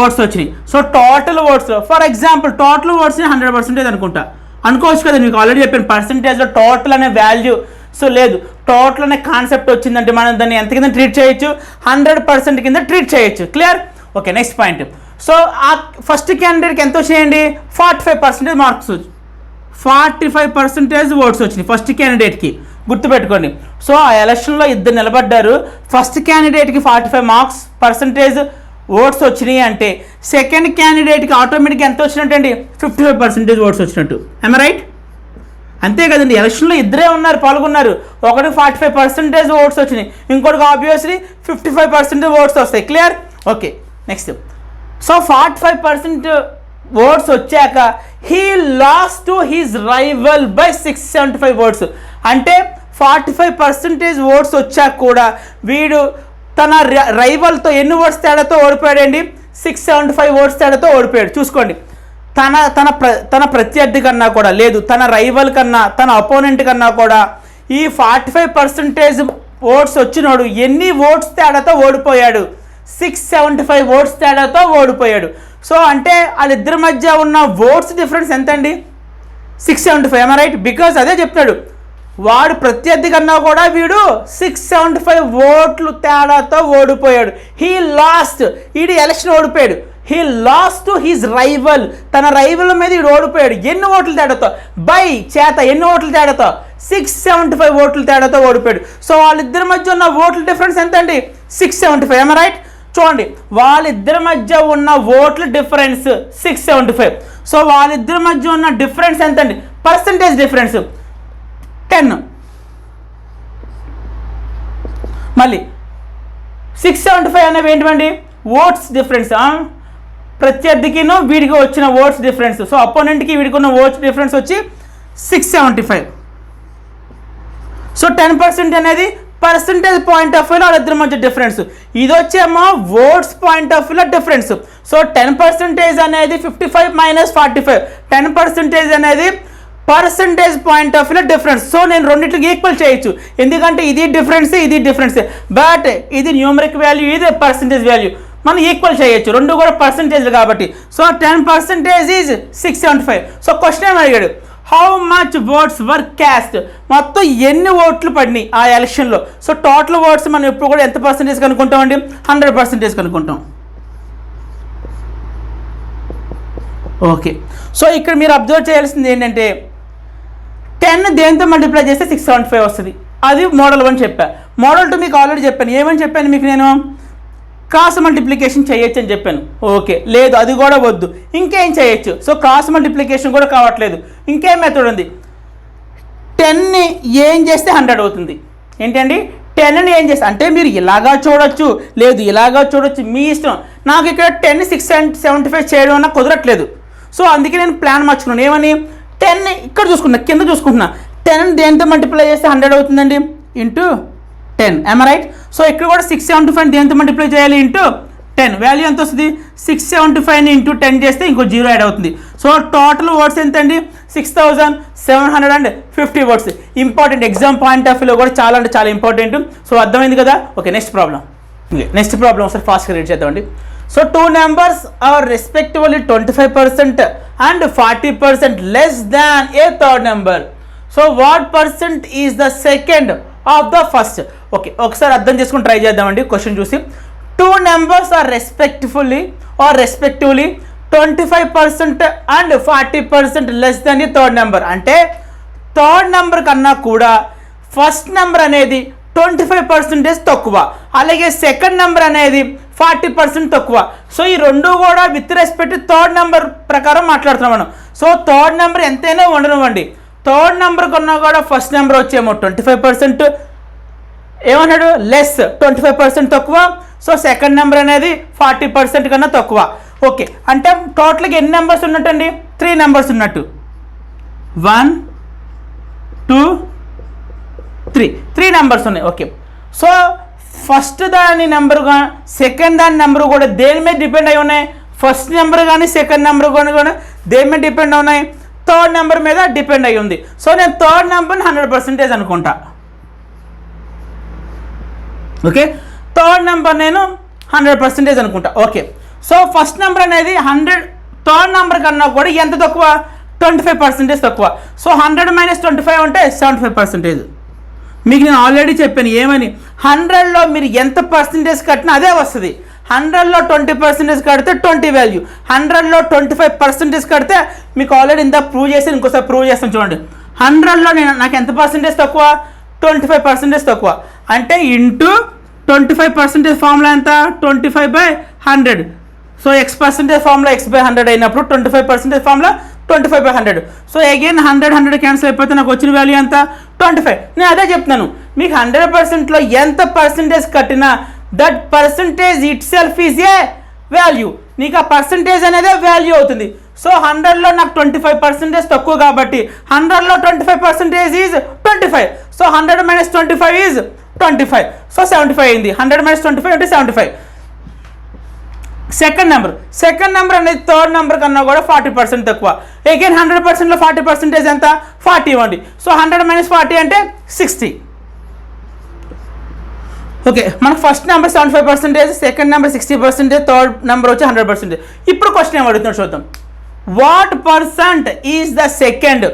ఓట్స్ వచ్చినాయి. So total votes, for example total votes 100% అనుకోవచ్చు కదా. మీకు ఆల్రెడీ చెప్పాను పర్సంటేజ్లో టోటల్ అనే వాల్యూ. సో లేదు, టోటల్ అనే కాన్సెప్ట్ వచ్చిందంటే మనం దాన్ని ఎంత కింద ట్రీట్ చేయొచ్చు, 100% కింద ట్రీట్ చేయొచ్చు. Clear. Okay next point. So ఆ ఫస్ట్ క్యాండిడేట్కి ఎంత వచ్చినాయండి, 45% మార్క్స్, 45% ఓట్స్ వచ్చినాయి ఫస్ట్ క్యాండిడేట్కి. గుర్తుపెట్టుకోండి. సో ఆ ఎలక్షన్లో ఇద్దరు నిలబడ్డారు, ఫస్ట్ క్యాండిడేట్కి 45 మార్క్స్ పర్సంటేజ్ ఓట్స్ వచ్చినాయి అంటే సెకండ్ క్యాండిడేట్కి ఆటోమేటిక్గా ఎంత వచ్చినట్టు అండి, 55% ఓట్స్ వచ్చినట్టు. I'm right. అంతే కదండి, ఎలక్షన్లో ఇద్దరే ఉన్నారు, పాల్గొన్నారు. ఒకటికి 45% ఓట్స్ వచ్చినాయి, ఇంకోటికి ఆబ్వియస్లీ 55% ఓట్స్ వస్తాయి. Clear. Okay next. So 45% votes వచ్చాక he lost to his rival by 675 votes. అంటే 45% ఓట్స్ వచ్చాక కూడా వీడు తన రైవల్తో ఎన్ని ఓట్స్ తేడాతో ఓడిపోయాడండి? 675 ఓట్స్ తేడాతో ఓడిపోయాడు. చూసుకోండి, తన ప్రత్యర్థి కన్నా కూడా, లేదు తన రైవల్ కన్నా, తన అపోనెంట్ కన్నా కూడా ఈ 45% ఓట్స్ వచ్చినోడు ఎన్ని ఓట్స్ తేడాతో ఓడిపోయాడు? 675 ఓట్స్ తేడాతో ఓడిపోయాడు. సో అంటే వాళ్ళిద్దరి మధ్య ఉన్న ఓట్స్ డిఫరెన్స్ ఎంత అండి? 675. రైట్? బికాజ్ అదే చెప్తాడు, వాడు ప్రత్యర్థి కన్నా కూడా వీడు 675 ఓట్లు తేడాతో ఓడిపోయాడు. హీ లాస్ట్, వీడి ఎలక్షన్ ఓడిపోయాడు. He lost to his rival, తన రైవల్ మీద వీడు ఓడిపోయాడు. ఎన్ని ఓట్ల తేడాతో? బై చేత ఎన్ని ఓట్ల తేడాతో? 675 ఓట్ల తేడాతో ఓడిపోయాడు. సో వాళ్ళిద్దరి మధ్య ఉన్న ఓట్ల డిఫరెన్స్ ఎంత అండి? 675. రైట్? చూడండి, వాళ్ళిద్దరి మధ్య ఉన్న ఓట్ల డిఫరెన్స్ 675. సో వాళ్ళిద్దరి మధ్య ఉన్న డిఫరెన్స్ ఎంత అండి? Percentage difference 10. మళ్ళీ 675 అనేవి ఏంటండి? Oats difference. ప్రత్యర్థికిను వీడికి వచ్చిన ఓట్స్ డిఫరెన్స్. సో అపోనెంట్కి వీడికి ఉన్న ఓట్స్ డిఫరెన్స్ వచ్చి 675. సో 10% అనేది పర్సంటేజ్ పాయింట్ ఆఫ్ వ్యూలో వాళ్ళిద్దరి మధ్య డిఫరెన్స్. ఇది వచ్చేమో ఓట్స్ పాయింట్ ఆఫ్ వ్యూలో డిఫరెన్స్. సో 10% అనేది 55 - 45. 10% అనేది పర్సంటేజ్ పాయింట్ ఆఫ్ వ్యూలో డిఫరెన్స్. సో నేను రెండింటికి ఈక్వల్ చేయొచ్చు, ఎందుకంటే ఇది డిఫరెన్స్, ఇది డిఫరెన్స్. బట్ ఇది న్యూమరిక్ వాల్యూ, ఇది పర్సంటేజ్ వాల్యూ, మనం ఈక్వల్ చేయొచ్చు, రెండు కూడా పర్సంటేజ్ కాబట్టి. So 10% is 675. సో క్వశ్చన్ ఏమి అడిగాడు? How much votes were caste? మొత్తం ఎన్ని ఓట్లు పడినాయి ఆ ఎలక్షన్లో? సో టోటల్ ఓట్స్ మనం ఎప్పుడు కూడా ఎంత పర్సంటేజ్ కనుక్కుంటామండి? 100% కనుక్కుంటాం. ఓకే, సో ఇక్కడ మీరు అబ్జర్వ్ చేయాల్సింది ఏంటంటే 10 దేంతో మల్టిప్లై చేస్తే 675 వస్తుంది. అది మోడల్ 1 చెప్పా. మోడల్ 2 మీకు ఆల్రెడీ చెప్పాను. ఏమని చెప్పాను మీకు? నేను క్రాస్ మల్టిప్లికేషన్ చేయొచ్చు అని చెప్పాను. ఓకే, లేదు అది కూడా వద్దు, ఇంకేం చేయొచ్చు. సో క్రాస్ మల్టిప్లికేషన్ కూడా కావట్లేదు, ఇంకేం మెథడ్ ఉంది? 10ని ఏం చేస్తే 100 అవుతుంది. ఏంటండి? 10ని ఏం చేస్తే, అంటే మీరు ఇలాగా చూడొచ్చు, లేదు ఇలాగా చూడొచ్చు, మీ ఇష్టం. నాకు ఇక్కడ 10ని 675 చేయడం అన్న కుదరట్లేదు. సో అందుకే నేను ప్లాన్ మార్చుకున్నాను. ఏమని? 10ని ఇక్కడ చూసుకున్నా, కింద చూసుకుంటున్నా. 10ని దేంతో మల్టిప్లై చేస్తే 100 అవుతుందండి? Into 10. am I right? So ఇక్కడ కూడా 675 దేంతో మల్టిప్లై చేయాలి? ఇంటూ 10. వాల్యూ ఎంత వస్తుంది? 675ని ఇంటూ 10 చేస్తే ఇంకో 0 యాడ్ అవుతుంది. సో టోటల్ ఓట్స్ ఎంత అండి? 6750 votes. Important, exam point of వ్యూలో కూడా చాలా అంటే చాలా ఇంపార్టెంట్. సో అర్థమైంది కదా? Okay, next problem. ఒకసారి ఫాస్ట్గా రీడ్ చేద్దామండి. So 2 numbers are respectively 25% and 40% less than a third number. So what percent is the second of the first? Okay, ఒకసారి అర్థం చేసుకుని ట్రై చేద్దామండి క్వశ్చన్ చూసి. 2 numbers are respectively 25% and 40% less than the third number. అంటే third number కన్నా కూడా first number అనేది 25% తక్కువ, అలాగే సెకండ్ నెంబర్ అనేది 40% తక్కువ. సో ఈ రెండు కూడా విత్ రెస్పెక్ట్ థర్డ్ నెంబర్ ప్రకారం మాట్లాడుతున్నాం మనం. సో థర్డ్ నెంబర్ ఎంతైనా ఉండనివ్వండి, థర్డ్ నెంబర్ కన్నా కూడా ఫస్ట్ నెంబర్ వచ్చేమో 25% ఏమన్నాడు? లెస్, 25% తక్కువ. సో సెకండ్ నెంబర్ అనేది 40% కన్నా తక్కువ. ఓకే, అంటే టోటల్గా ఎన్ని నెంబర్స్ ఉన్నట్టండి? 3 నెంబర్స్ ఉన్నట్టు. 1 2 3 నెంబర్స్ ఉన్నాయి. ఓకే, సో ఫస్ట్ దాని నెంబర్ సెకండ్ దాని నెంబర్ కూడా దేని మీద డిపెండ్ అయి ఉన్నాయి? ఫస్ట్ నెంబర్ కానీ సెకండ్ నెంబర్ కానీ దేని మీద డిపెండ్ ఉన్నాయి? థర్డ్ నెంబర్ మీద డిపెండ్ అయి ఉంది. సో నేను థర్డ్ నెంబర్ని 100% అనుకుంటా. ఓకే, థర్డ్ నెంబర్ నేను 100% అనుకుంటా. ఓకే, సో ఫస్ట్ నెంబర్ అనేది 100, థర్డ్ నెంబర్ కన్నా కూడా ఎంత తక్కువ? 25% తక్కువ. సో 100 - 25 అంటే 75%. మీకు నేను ఆల్రెడీ చెప్పాను ఏమని, 100లో మీరు ఎంత పర్సంటేజ్ కట్టినా అదే వస్తుంది. 100లో 20% కడితే 20 వాల్యూ, 100లో 25% కడితే మీకు ఆల్రెడీ ఇంత ప్రూవ్ చేసి ఇంకోసారి ప్రూవ్ చేస్తాను చూడండి. 100లో నాకు ఎంత పర్సంటేజ్ తక్కువ? 25% తక్కువ. అంటే ఇంటూ 25% ఫార్ములా ఎంత? 25/100. So X percentage formula x/100 అయినప్పుడు 25% ఫార్ములా 25/100. సో అగైన్ 100 క్యాన్సిల్ అయిపోతే నాకు వచ్చిన వాల్యూ ఎంత? 25. నేను అదే చెప్తున్నాను, మీకు 100%లో ఎంత పర్సంటేజ్ కట్టినా that percentage it self is a value. నీకు ఆ పర్సంటేజ్ అనేది వాల్యూ అవుతుంది. సో 100లో నాకు 25% తక్కువ కాబట్టి 100లో 25% ఈజ్ 25. So 100 - 25 is 25. సో 75 అయింది. 100 - 25 అంటే 75. సెకండ్ నెంబర్ అనేది థర్డ్ నెంబర్ కన్నా కూడా 40% తక్కువ. అగైన్ 100%లో 40% ఎంత? 40 ఇవ్వండి. సో 100 - 40 అంటే 60. ఓకే, మనకు first number 75%, second number 60%, third number వచ్చి 100%. ఇప్పుడు క్వశ్చన్ ఏం అడుగుతున్నాడు చూద్దాం. What percent is the second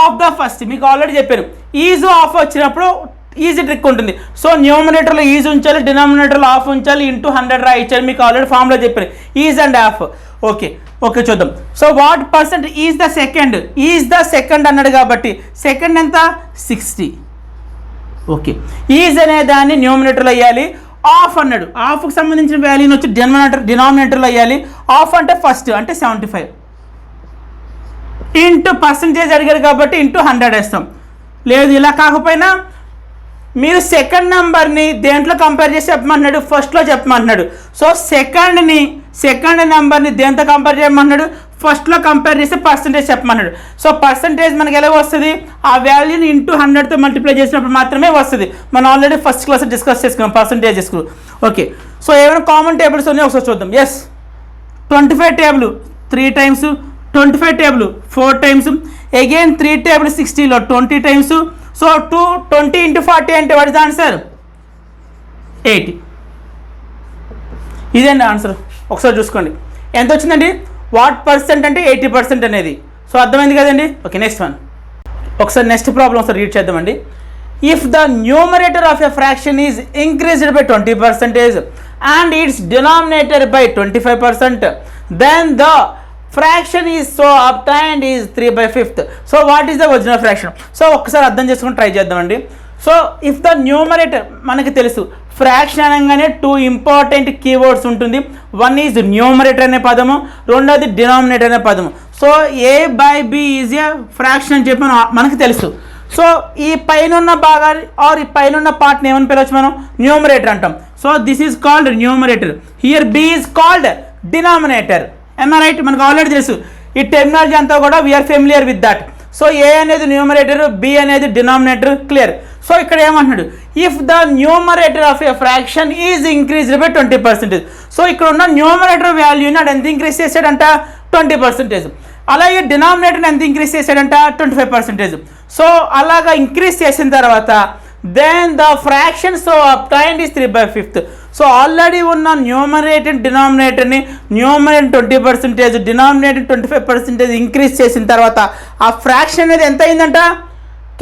of the first? మీకు ఆల్రెడీ చెప్పాను, ఈజ్ ఆఫ్ వచ్చినప్పుడు ఈజీ ట్రిక్ ఉంటుంది. సో న్యూమరేటర్లో ఈజ్ ఉంచాలి, డినామినేటర్లో ఆఫ్ ఉంచాలి, ఇంటూ 100 రాయించాలి. మీకు ఆల్రెడీ ఫామ్లో చెప్పాను ఈజ్ అండ్ ఆఫ్. ఓకే చూద్దాం. So what percent is the second అన్నాడు కాబట్టి సెకండ్ ఎంత? 60. ఓకే, ఈజ్ అనే దాన్ని న్యూమరేటర్లో వేయాలి. ఆఫ్ అన్నాడు, ఆఫ్కి సంబంధించిన వాల్యూని వచ్చి డినామినేటర్లో వేయాలి. ఆఫ్ అంటే ఫస్ట్ అంటే 75 ఇంటూ పర్సంటేజ్ అడిగారు కాబట్టి ఇంటూ 100 వేస్తాం. లేదు ఇలా కాకపోయినా మీరు సెకండ్ నెంబర్ని దేంట్లో కంపేర్ చేసి చెప్పమంటున్నాడు? ఫస్ట్లో చెప్పమంటున్నాడు. సో సెకండ్ నెంబర్ని దేంతో కంపేర్ చేయమంటున్నాడు? ఫస్ట్లో కంపేర్ చేసి పర్సంటేజ్ చెప్పమన్నాడు. సో పర్సంటేజ్ మనకి ఎలా వస్తుంది? ఆ వాల్యూని ఇంటూ 100తో మల్టిప్లై చేసినప్పుడు మాత్రమే వస్తుంది. మనం ఆల్రెడీ ఫస్ట్ క్లాస్ డిస్కస్ చేసుకున్నాం పర్సంటేజెస్. ఓకే, సో ఏమైనా కామన్ టేబుల్స్ ఉన్నాయో ఒకసారి చూద్దాం. Yes, 25 table 3 times, 25 table 4 times, again 3 table 60లో 20 టైమ్స్. సో 20 × 40 అంటే వాట్ ఇస్ ద ఆన్సర్? 80. ఇదేండి ఆన్సర్. ఒకసారి చూసుకోండి ఎంత వచ్చిందండి. వాట్ పర్సెంట్ అంటే 80% అనేది. సో అర్థమైంది కదండి. Okay, next one. ఒకసారి నెక్స్ట్ ప్రాబ్లం ఒకసారి రీడ్ చేద్దామండి. If the numerator of a fraction is increased by 20% and its denominator by 25%, then the fraction is so obtained is 3/5. So what is the original fraction? So ఒకసారి అర్థం చేసుకుని try చేద్దామండి. So if the numerator, మనకి తెలుసు fraction అనగానే 2 important keywords ఉంటుంది. One is numerator అనే పదము, రెండోది డినామినేటర్ అనే పదము. So A/B is a fraction అని చెప్పి మనకు తెలుసు. సో ఈ పైన భాగాన్ని ఆర్ ఈ పైన పార్ట్ని ఏమని పిలవచ్చు మనం? న్యూమరేటర్ అంటాం. So this is called numerator. Here B is called denominator. am I right? మనకు ఆల్రెడీ తెలుసు ఈ టెర్మినాలజీ అంతా కూడా we are familiar with that. So A అనేది న్యూమరేటర్, బి అనేది డినామినేటర్. క్లియర్. సో ఇక్కడ ఏమంటున్నాడు? If the numerator of a fraction is increased by 20%. So ఇక్కడ ఉన్న న్యూమరేటర్ వాల్యూని అది ఎంత ఇంక్రీజ్ చేశాడంట? 20%. అలాగే డినామినేటర్ని ఎంత ఇంక్రీజ్ చేశాడంట? 25%. సో అలాగా ఇంక్రీజ్ చేసిన తర్వాత then the fraction so obtained is 3/5. So already ఉన్న న్యూమరేటర్ డినామినేటర్ని న్యూమరేటర్ 20%, డినామినేటర్ 25% ఇంక్రీజ్ చేసిన తర్వాత ఆ ఫ్రాక్షన్ అనేది ఎంత అయిందంట?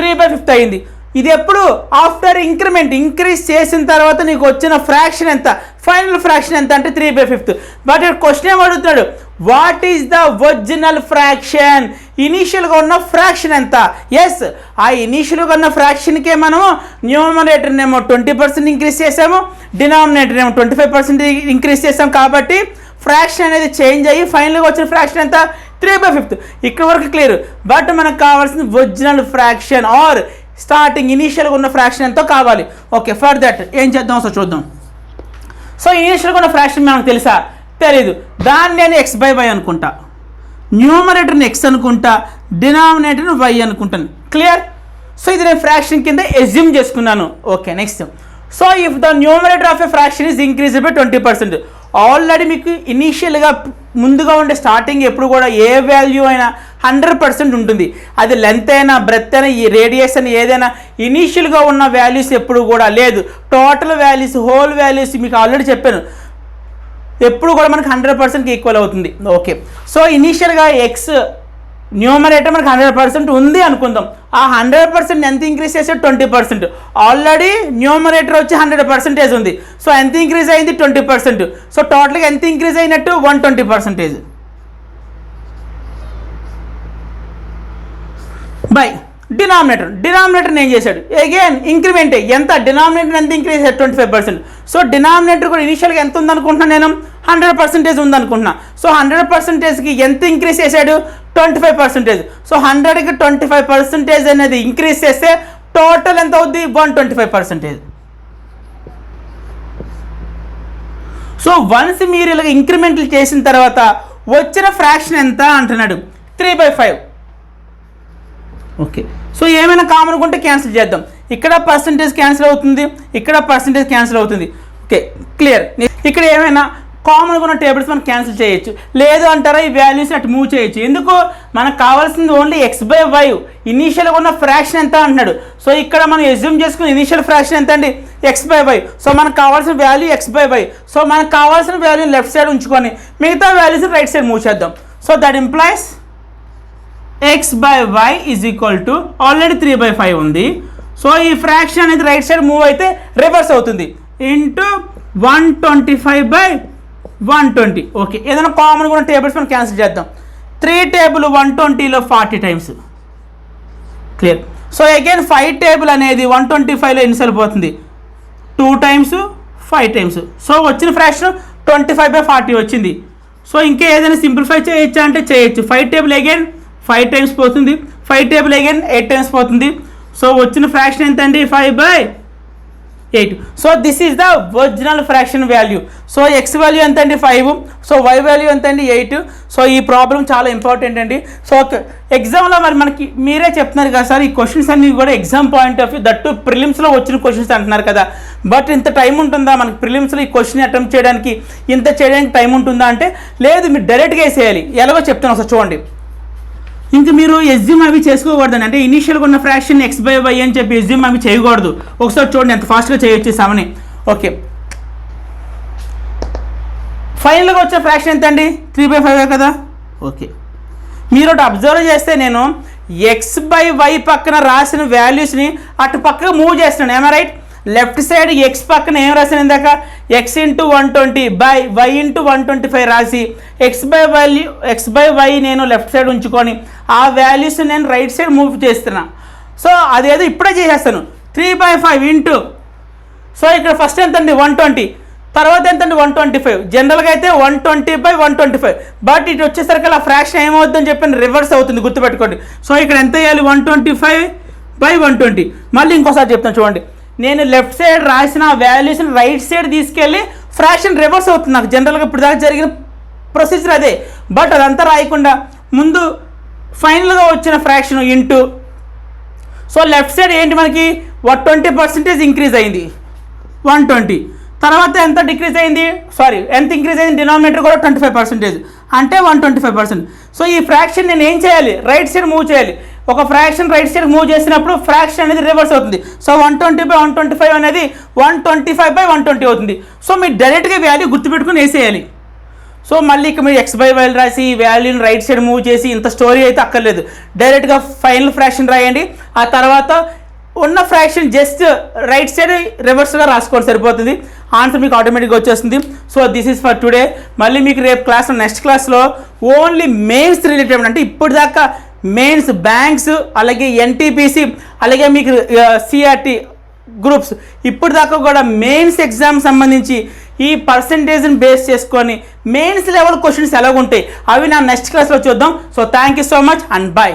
3/5 అయింది. ఇది ఎప్పుడు? ఆఫ్టర్ ఇంక్రీజ్ చేసిన తర్వాత నీకు వచ్చిన ఫ్రాక్షన్ ఎంత? ఫైనల్ ఫ్రాక్షన్ ఎంత అంటే 3/5. బట్ ఇక్కడ క్వశ్చన్ ఏం అడుగుతున్నాడు? What is the original fraction? ఇనీషియల్గా ఉన్న ఫ్రాక్షన్ ఎంత? ఎస్, ఆ ఇనీషియల్గా ఉన్న ఫ్రాక్షన్కే మనము న్యూమరేటర్నేమో 20% ఇంక్రీజ్ చేసాము, డినామినేటర్ ఏమో 25% ఇంక్రీజ్ చేసాం. కాబట్టి ఫ్రాక్షన్ అనేది చేంజ్ అయ్యి ఫైనల్గా వచ్చిన ఫ్రాక్షన్ ఎంత? 3/5. ఇక్కడ వరకు క్లియర్. బట్ మనకు కావాల్సిన ఒరిజినల్ ఫ్రాక్షన్ ఆర్ స్టార్టింగ్ ఇనీషియల్గా ఉన్న ఫ్రాక్షన్ ఎంతో కావాలి. ఓకే, ఫర్ దట్ ఏం చేద్దాం ఒకసారి చూద్దాం. సో ఇనీషియల్గా ఉన్న ఫ్రాక్షన్ మనకు తెలుసా? తెలీదు. దాన్ని నేను x/y అనుకుంటా, న్యూమరేటర్ని x అనుకుంటా, డినామినేటర్ని y అనుకుంటాను. క్లియర్. సో ఇది నేను ఫ్రాక్షన్ కింద ఎజ్యూమ్ చేసుకున్నాను. Okay, next. So if the numerator of a fraction is increased by 20%. Already మీకు ఇనీషియల్గా ముందుగా ఉండే స్టార్టింగ్ ఎప్పుడు కూడా ఏ వాల్యూ అయినా 100% ఉంటుంది. అది లెంత్ అయినా, బ్రెత్ అయినా, ఈ రేడియస్ అయినా, ఏదైనా ఇనీషియల్గా ఉన్న వాల్యూస్ ఎప్పుడు కూడా లేదు. టోటల్ వాల్యూస్, హోల్ వాల్యూస్ మీకు ఆల్రెడీ చెప్పాను, ఎప్పుడు కూడా మనకు 100%కి ఈక్వల్ అవుతుంది. ఓకే, సో ఇనీషియల్గా ఎక్స్ న్యూమరేటర్ మనకు 100% ఉంది అనుకుందాం. ఆ 100% ఎంత ఇంక్రీజ్ చేసే? 20%. ఆల్రెడీ న్యూమరేటర్ వచ్చి 100% ఉంది. సో ఎంత ఇంక్రీజ్ అయింది? 20%. సో టోటల్గా ఎంత ఇంక్రీజ్ అయినట్టు? 120%. బై డినామినేటర్ ఏం చేశాడు? అగైన్ ఇంక్రిమెంట్ ఎంత? డినామినేటర్ ఎంత ఇంక్రీజ్ అయ్యాడు? 25%. సో డినామినేటర్ కూడా ఇనిషియల్గా ఎంత ఉందనుకుంటున్నాను నేను? 100% ఉందనుకుంటున్నా. సో 100%కి ఎంత ఇంక్రీజ్ చేశాడు? 25%. సో 100కి 25% అనేది ఇంక్రీజ్ చేస్తే టోటల్ ఎంత అవుద్ది? 125%. సో వన్స్ మీరు ఇలా ఇంక్రిమెంట్లు చేసిన తర్వాత వచ్చిన ఫ్రాక్షన్ ఎంత అంటున్నాడు, 3/5. ఓకే, సో ఏమైనా కామన్ ఉంటే క్యాన్సిల్ చేద్దాం. ఇక్కడ పర్సంటేజ్ క్యాన్సిల్ అవుతుంది, ఇక్కడ పర్సంటేజ్ క్యాన్సిల్ అవుతుంది. Okay, clear. ఇక్కడ ఏమైనా కామన్గా ఉన్న టేబుల్స్ మనం క్యాన్సిల్ చేయొచ్చు. లేదు అంటారా, ఈ వాల్యూస్ అటు మూవ్ చేయొచ్చు. ఎందుకు, మనకు కావాల్సింది ఓన్లీ x/y. ఇనీషియల్గా ఉన్న ఫ్రాక్షన్ ఎంత అంటున్నాడు. సో ఇక్కడ మనం ఎజ్యూమ్ చేసుకున్న ఇనీషియల్ ఫ్రాక్షన్ ఎంత అండి, x/y. సో మనకు కావాల్సిన వాల్యూ x/y. సో మనకు కావాల్సిన వాల్యూ లెఫ్ట్ సైడ్ ఉంచుకొని మిగతా వాల్యూస్ రైట్ సైడ్ మూవ్ చేద్దాం. So that implies x/y is equal to already 3/5 ఉంది. సో ఈ ఫ్రాక్షన్ అనేది రైట్ సైడ్ మూవ్ అయితే రివర్స్ అవుతుంది, ఇంటూ 125/120. ఓకే, ఏదైనా కామన్గా ఉన్న టేబుల్స్ మనం క్యాన్సిల్ చేద్దాం. 3 టేబుల్ 120లో 40 times. Clear. So again 5 table అనేది 125లో ఎన్నిసార్లు పోతుంది, 2 టైమ్స్ 5 టైమ్స్. సో వచ్చిన ఫ్రాక్షన్ 25/40 వచ్చింది. సో ఇంకా ఏదైనా సింప్లిఫై చేయొచ్చా అంటే చేయొచ్చు. 5 టేబుల్ అగైన్ 5 టైమ్స్ పోతుంది, 5 టేబుల్ అగైన్ 8 టైమ్స్ పోతుంది. సో వచ్చిన ఫ్రాక్షన్ ఎంత అండి, 5/8. So this is the original fraction value. So X value ఎంత అండి, 5. సో వై వాల్యూ ఎంత అండి, 8. సో ఈ ప్రాబ్లం చాలా ఇంపార్టెంట్ అండి. సో ఎగ్జామ్లో మరి మనకి మీరే చెప్తున్నారు కదా సార్, ఈ క్వశ్చన్స్ అన్ని కూడా exam point of view that ప్రిలిమ్స్లో వచ్చిన క్వశ్చన్స్ అంటున్నారు కదా, బట్ ఇంత టైం ఉంటుందా మనకి ప్రిలిమ్స్లో ఈ క్వశ్చన్ అటెంప్ట్ చేయడానికి, ఇంత చేయడానికి టైం ఉంటుందా అంటే లేదు, మీరు డైరెక్ట్గా వేసేయాలి. ఎలాగో చెప్తాను ఒకసారి చూడండి. ఇంకా మీరు ఎస్యూమ్ అవి చేసుకోకూడదండి, అంటే ఇనీషియల్గా ఉన్న ఫ్రాక్షన్ x/y అని చెప్పి ఎస్యూమ్ అవి చేయకూడదు. ఒకసారి చూడండి ఎంత ఫాస్ట్గా చేయొచ్చు సెవెన్. ఓకే, ఫైనల్గా వచ్చే ఫ్రాక్షన్ ఎంత అండి, 3/5 కదా. ఓకే, మీరు ఒకటి అబ్జర్వ్ చేస్తే నేను x/y పక్కన రాసిన వాల్యూస్ని అటు పక్కకు మూవ్ చేస్తున్నాను. ఏమా రైట్, లెఫ్ట్ సైడ్ ఎక్స్ పక్కన ఏం రాసాను ఇందాక, x × 120 బై y × 125 రాసి x/y నేను లెఫ్ట్ సైడ్ ఉంచుకొని ఆ వాల్యూస్ నేను రైట్ సైడ్ మూవ్ చేస్తున్నా. సో అదేదో ఇప్పుడే చేసేస్తాను, 3/5 ఇంటూ. సో ఇక్కడ ఫస్ట్ ఎంతండి, 120. తర్వాత ఎంతండి, 125. జనరల్గా అయితే 120/125. బట్ ఇటు వచ్చేసరికి అలా ఫ్రాక్షన్ ఏమవుతుందని చెప్పి రివర్స్ అవుతుంది, గుర్తుపెట్టుకోండి. సో ఇక్కడ ఎంత వేయాలి, 125/120. మళ్ళీ ఇంకోసారి చెప్తాను చూడండి. నేను లెఫ్ట్ సైడ్ రాసిన వాల్యూస్ని రైట్ సైడ్ తీసుకెళ్ళి ఫ్రాక్షన్ రివర్స్ అవుతుంది. నాకు జనరల్గా ఇప్పుడు దాకా జరిగిన ప్రొసీజర్ అదే, బట్ అదంతా రాయకుండా ముందు ఫైనల్గా వచ్చిన fraction into. So left side ఏంటి మనకి 20% ఇంక్రీజ్ అయింది, 120. తర్వాత ఎంత డిక్రీజ్ అయింది, ఎంత ఇంక్రీజ్ అయింది, డినామినేటర్ కూడా 25%, అంటే 125%. సో ఈ ఫ్రాక్షన్ నేను ఏం చేయాలి, రైట్ సైడ్ మూవ్ చేయాలి. ఒక ఫ్రాక్షన్ రైట్ సైడ్ మూవ్ చేసినప్పుడు ఫ్రాక్షన్ అనేది రివర్స్ అవుతుంది. సో 120/125 అనేది 125/120 అవుతుంది. సో మీరు డైరెక్ట్గా వాల్యూ గుర్తుపెట్టుకుని వేసేయాలి. సో మళ్ళీ ఇక మీరు x/y రాసి ఈ వాల్యూని రైట్ సైడ్ మూవ్ చేసి ఇంత స్టోరీ అయితే అక్కర్లేదు, డైరెక్ట్గా ఫైనల్ ఫ్రాక్షన్ రాయండి. ఆ తర్వాత ఉన్న ఫ్రాక్షన్ జస్ట్ రైట్ సైడ్ రివర్స్గా రాసుకోండి, సరిపోతుంది. ఆన్సర్ మీకు ఆటోమేటిక్గా వచ్చేస్తుంది. So this is for today. మళ్ళీ మీకు రేపు క్లాస్లో నెక్స్ట్ క్లాస్లో ఓన్లీ మెయిన్స్ రిలేటెడ్, అంటే ఇప్పుడు దాకా మెయిన్స్ బ్యాంక్స్ అలాగే ఎన్టీపీసీ అలాగే మీకు సిఆర్టీ గ్రూప్స్ ఇప్పుడు దాకా కూడా మెయిన్స్ ఎగ్జామ్ సంబంధించి ఈ పర్సంటేజ్ని బేస్ చేసుకొని మెయిన్స్ లెవెల్ క్వశ్చన్స్ ఎలాగుంటాయి అవి నా నెక్స్ట్ క్లాస్లో చూద్దాం. So thank you so much and bye.